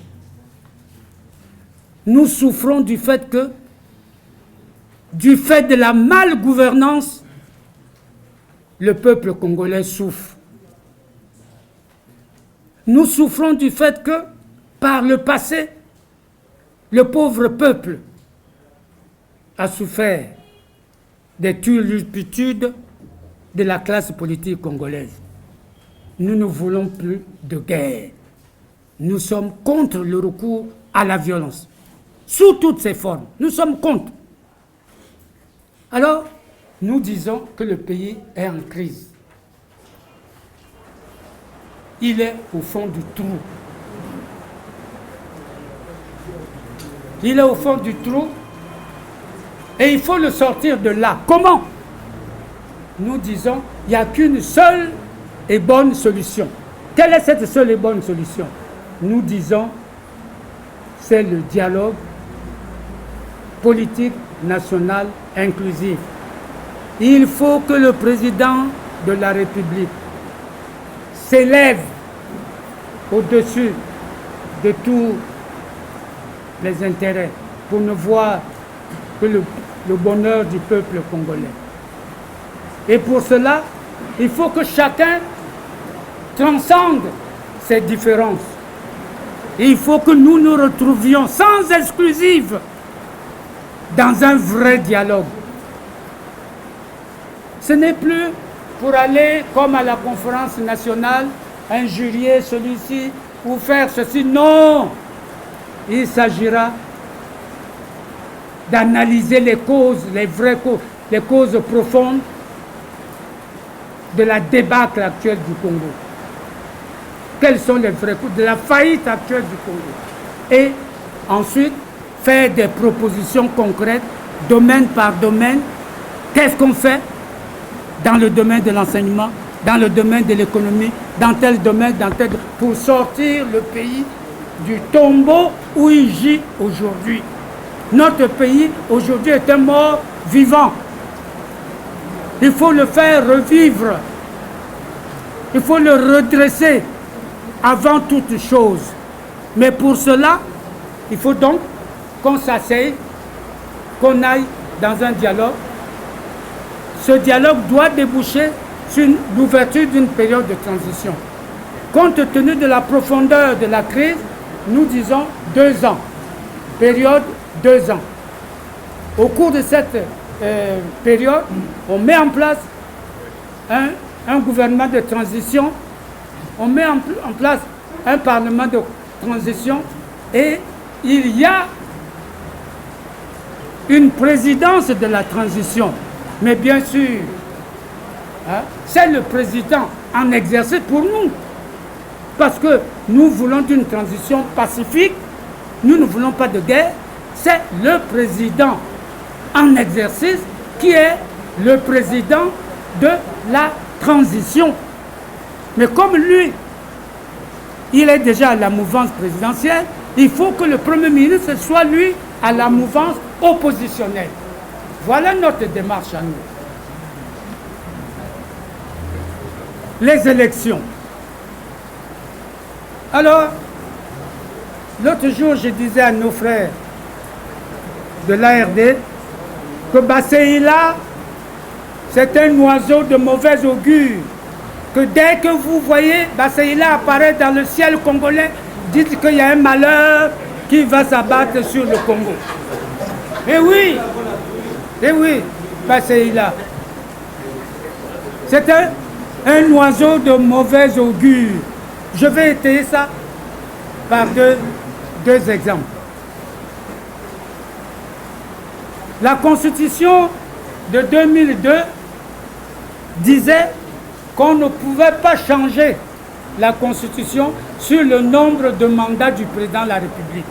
Nous souffrons du fait de la malgouvernance, le peuple congolais souffre. Nous souffrons du fait que, par le passé, le pauvre peuple a souffert des turpitudes de la classe politique congolaise. Nous ne voulons plus de guerre. Nous sommes contre le recours à la violence, sous toutes ses formes. Nous sommes contre. Alors, nous disons que le pays est en crise. Il est au fond du trou. Il est au fond du trou et il faut le sortir de là. Comment? Nous disons, il n'y a qu'une seule et bonne solution. Quelle est cette seule et bonne solution? Nous disons, c'est le dialogue politique national inclusif. Il faut que le président de la République s'élève au-dessus de tous les intérêts pour ne voir que le bonheur du peuple congolais. Et pour cela, il faut que chacun transcende ses différences. Et il faut que nous nous retrouvions sans exclusive dans un vrai dialogue. Ce n'est plus pour aller comme à la conférence nationale, injurier celui-ci ou faire ceci. Non! Il s'agira d'analyser les causes, les vraies causes, les causes profondes de la débâcle actuelle du Congo. Quelles sont les vraies causes de la faillite actuelle du Congo? Et ensuite, faire des propositions concrètes, domaine par domaine. Qu'est-ce qu'on fait dans le domaine de l'enseignement, dans le domaine de l'économie, dans tel domaine, pour sortir le pays du tombeau où il gît aujourd'hui. Notre pays aujourd'hui est un mort vivant. Il faut le faire revivre. Il faut le redresser avant toute chose. Mais pour cela, il faut donc qu'on s'asseye, qu'on aille dans un dialogue. Ce dialogue doit déboucher sur l'ouverture d'une période de transition. Compte tenu de la profondeur de la crise, nous disons 2 ans. Période 2 ans. Au cours de cette période, on met en place un gouvernement de transition, on met en place un parlement de transition et il y a une présidence de la transition. Mais bien sûr, hein, c'est le président en exercice pour nous. Parce que nous voulons une transition pacifique, nous ne voulons pas de guerre. C'est le président en exercice qui est le président de la transition. Mais comme lui, il est déjà à la mouvance présidentielle, il faut que le Premier ministre soit lui à la mouvance oppositionnelle. Voilà notre démarche à nous. Les élections. Alors, l'autre jour, je disais à nos frères de l'ARD que Basseïla, c'est un oiseau de mauvais augure. Que dès que vous voyez Basseïla apparaître dans le ciel congolais, dites qu'il y a un malheur qui va s'abattre sur le Congo. Eh oui, Basseïla. C'est un oiseau de mauvais augure. Je vais étayer ça par deux exemples. La Constitution de 2002 disait qu'on ne pouvait pas changer la Constitution sur le nombre de mandats du président de la République.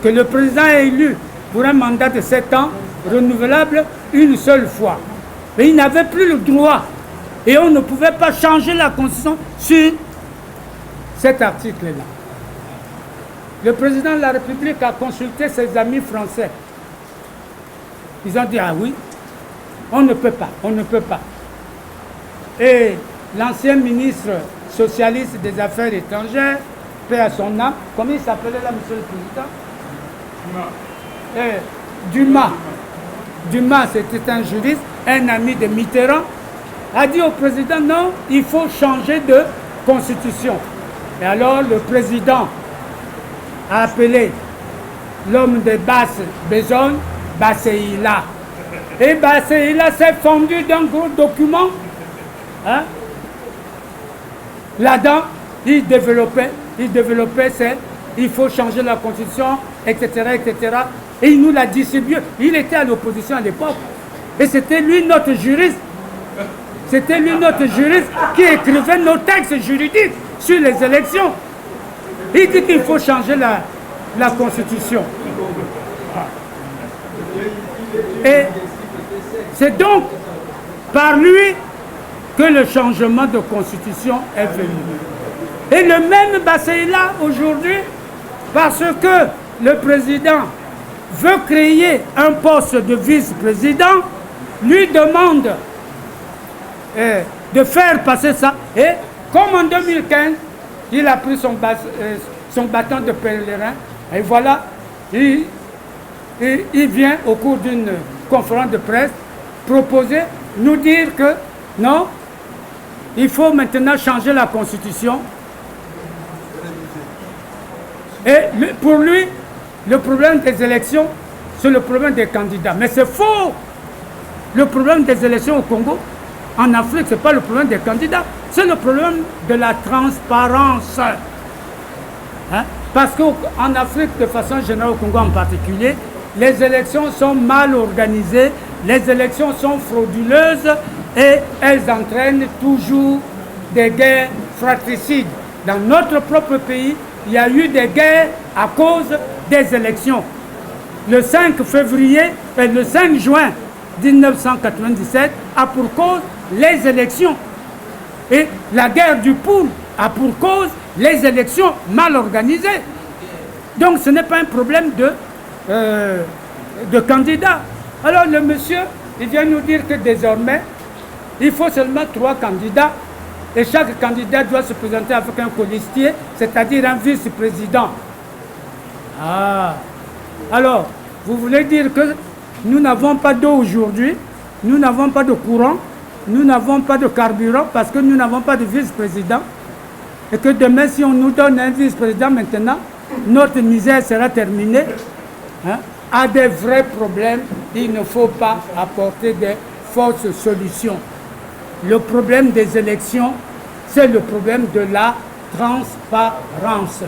Que le président est élu pour un mandat de 7 ans, renouvelable une seule fois. Mais il n'avait plus le droit. Et on ne pouvait pas changer la Constitution sur cet article-là. Le président de la République a consulté ses amis français. Ils ont dit, ah oui, on ne peut pas. Et l'ancien ministre socialiste des Affaires étrangères, paix à son âme, comment il s'appelait là, monsieur le président? Dumas, c'était un juriste, un ami de Mitterrand, a dit au président, non, il faut changer de constitution. Et alors le président a appelé l'homme de basse besogne, Basseïla. Et Basseïla s'est fendu d'un gros document. Hein? Là-dedans, il développait il faut changer la constitution, etc., etc. Et il nous l'a distribué. Il était à l'opposition à l'époque. Et c'était lui notre juriste. C'était lui notre juriste qui écrivait nos textes juridiques sur les élections. Il dit qu'il faut changer la constitution. Et c'est donc par lui que le changement de constitution est venu. Et le même Basseïla aujourd'hui, parce que le président veut créer un poste de vice-président, lui demande de faire passer ça. Et comme en 2015, il a pris son bâton de pèlerin, et voilà, il vient au cours d'une conférence de presse proposer, nous dire que non, il faut maintenant changer la constitution. Et pour lui, le problème des élections, c'est le problème des candidats. Mais c'est faux. Le problème des élections au Congo, en Afrique, ce n'est pas le problème des candidats, c'est le problème de la transparence. Hein? Parce qu'en Afrique, de façon générale, au Congo en particulier, les élections sont mal organisées, les élections sont frauduleuses et elles entraînent toujours des guerres fratricides. Dans notre propre pays, il y a eu des guerres à cause des élections. Le 5 juin 1997 a pour cause les élections. Et la guerre du Poul a pour cause les élections mal organisées. Donc ce n'est pas un problème de candidats. Alors le monsieur, il vient nous dire que désormais, il faut seulement 3 candidats Et chaque candidat doit se présenter avec un colistier, c'est-à-dire un vice-président. Ah. Alors, vous voulez dire que nous n'avons pas d'eau aujourd'hui, nous n'avons pas de courant, nous n'avons pas de carburant parce que nous n'avons pas de vice-président. Et que demain, si on nous donne un vice-président maintenant, notre misère sera terminée. Hein? À des vrais problèmes, il ne faut pas apporter des fausses solutions. Le problème des élections, c'est le problème de la transparence.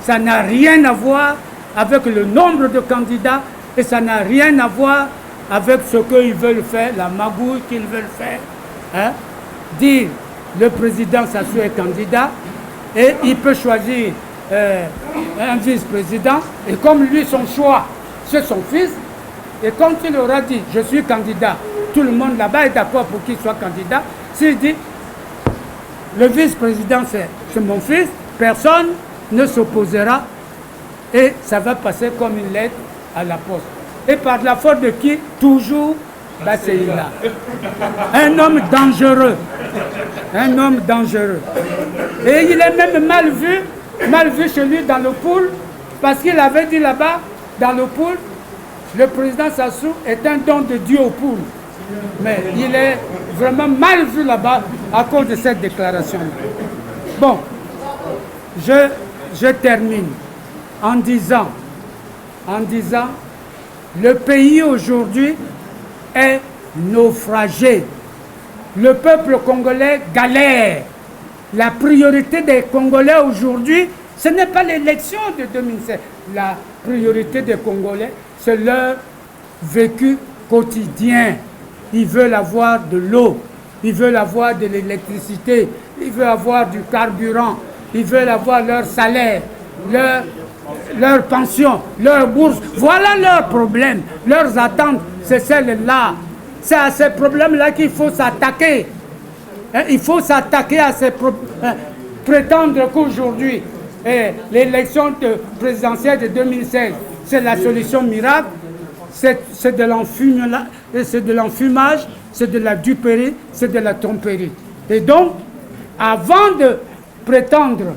Ça n'a rien à voir avec le nombre de candidats et ça n'a rien à voir avec ce qu'ils veulent faire, la magouille qu'ils veulent faire. Hein? Dire le président Sassou est candidat et il peut choisir un vice-président et comme lui son choix c'est son fils et quand il aura dit je suis candidat, tout le monde là-bas est d'accord pour qu'il soit candidat. S'il dit le vice-président c'est mon fils, personne ne s'opposera et ça va passer comme une lettre à la poste. Et par la faute de qui? Toujours Basseïla. Un homme dangereux. Un homme dangereux. Et il est même mal vu chez lui dans le pool, parce qu'il avait dit là-bas, dans le pool, le président Sassou est un don de Dieu au pool. Mais il est vraiment mal vu là-bas à cause de cette déclaration. Bon, je termine en disant, le pays aujourd'hui est naufragé. Le peuple congolais galère. La priorité des Congolais aujourd'hui, ce n'est pas l'élection de 2007. La priorité des Congolais, c'est leur vécu quotidien. Ils veulent avoir de l'eau, ils veulent avoir de l'électricité, ils veulent avoir du carburant, ils veulent avoir leur salaire, leur pension, leur bourse. Voilà leurs problèmes, leurs attentes, c'est celles-là. C'est à ces problèmes-là qu'il faut s'attaquer. Il faut s'attaquer à ces problèmes. Prétendre qu'aujourd'hui, l'élection présidentielle de 2016, c'est la solution miracle, c'est de l'enfumage, c'est de la duperie, c'est de la tromperie. Et donc, avant de prétendre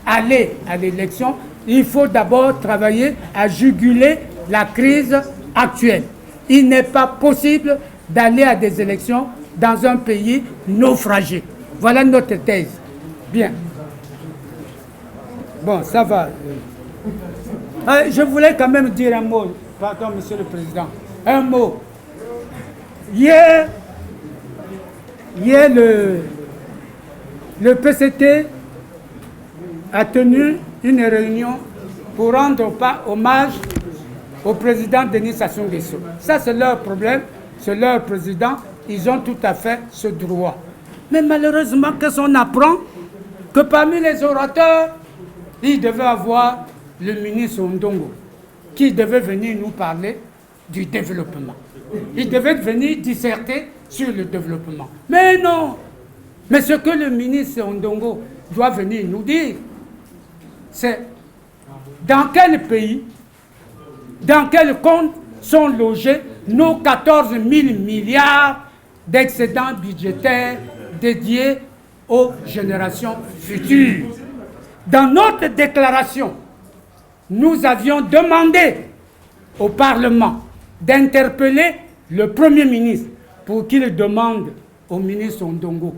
aller à l'élection, il faut d'abord travailler à juguler la crise actuelle. Il n'est pas possible d'aller à des élections dans un pays naufragé. Voilà notre thèse. Bien. Bon, ça va. Je voulais quand même dire un mot. Pardon, Monsieur le Président. Un mot. Hier le PCT a tenu une réunion pour rendre hommage au président Denis Sassou Nguesso. Ça, c'est leur problème, c'est leur président. Ils ont tout à fait ce droit. Mais malheureusement, qu'est-ce qu'on apprend? Que parmi les orateurs, il devait avoir le ministre Ondongo, qui devait venir nous parler du développement. Il devait venir disserter sur le développement. Mais non! Mais ce que le ministre Ondongo doit venir nous dire, c'est dans quel pays, dans quel compte sont logés nos 14 000 milliards d'excédents budgétaires dédiés aux générations futures. Dans notre déclaration, nous avions demandé au Parlement d'interpeller le Premier ministre pour qu'il demande au ministre Ondongo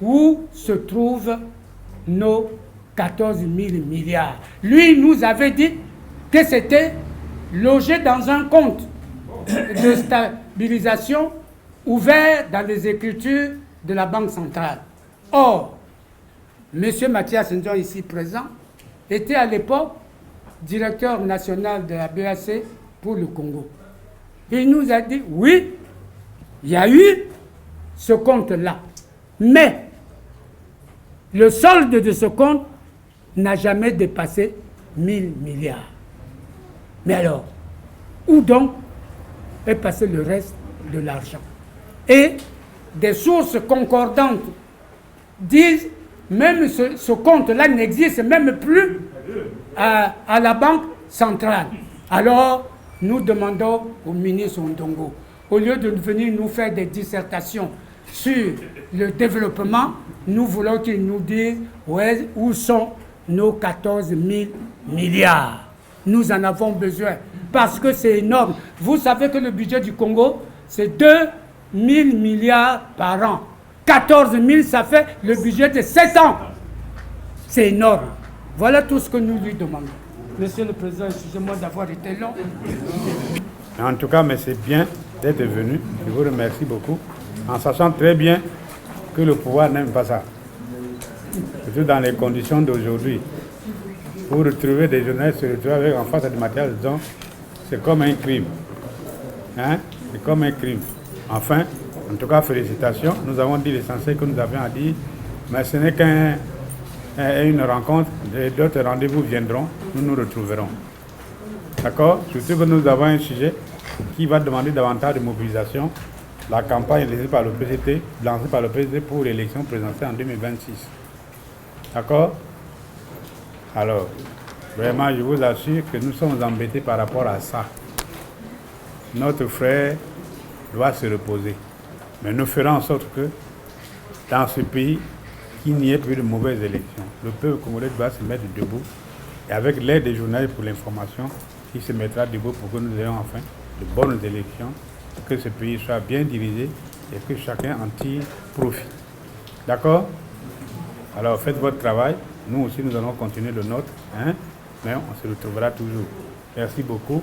où se trouvent nos 14 000 milliards. Lui nous avait dit que c'était logé dans un compte de stabilisation ouvert dans les écritures de la Banque centrale. Or, M. Mathias Njon, ici présent, était à l'époque directeur national de la BAC pour le Congo. Il nous a dit, oui, il y a eu ce compte-là, mais le solde de ce compte n'a jamais dépassé 1000 milliards. Mais alors, où donc est passé le reste de l'argent? Et des sources concordantes disent même ce compte-là n'existe même plus à la Banque centrale. Alors, nous demandons au ministre Ondongo, au lieu de venir nous faire des dissertations sur le développement, nous voulons qu'ils nous disent où sont nos 14 000 milliards. Nous en avons besoin parce que c'est énorme. Vous savez que le budget du Congo, c'est 2 000 milliards par an. 14 000, ça fait le budget de 7 ans. C'est énorme. Voilà tout ce que nous lui demandons. Monsieur le Président, excusez-moi d'avoir été long. En tout cas, mais c'est bien d'être venu. Je vous remercie beaucoup, en sachant très bien que le pouvoir n'aime pas ça. Surtout dans les conditions d'aujourd'hui. Pour retrouver des journalistes, se retrouver avec en face à du matériel, disons, c'est comme un crime. Hein? C'est comme un crime. Enfin, en tout cas, félicitations. Nous avons dit l'essentiel que nous avions à dire, mais ce n'est qu'une rencontre. D'autres rendez-vous viendront, nous nous retrouverons. D'accord? Surtout que nous avons un sujet qui va demander davantage de mobilisation. La campagne lancée par le PCT pour l'élection présidentielle en 2026. D'accord? Alors, vraiment, je vous assure que nous sommes embêtés par rapport à ça. Notre frère doit se reposer. Mais nous ferons en sorte que, dans ce pays, qu'il n'y ait plus de mauvaises élections. Le peuple congolais doit se mettre debout. Et avec l'aide des journalistes pour l'information, il se mettra debout pour que nous ayons enfin de bonnes élections, que ce pays soit bien dirigé et que chacun en tire profit. D'accord? Alors faites votre travail. Nous aussi, nous allons continuer le nôtre. Hein? Mais on se retrouvera toujours. Merci beaucoup.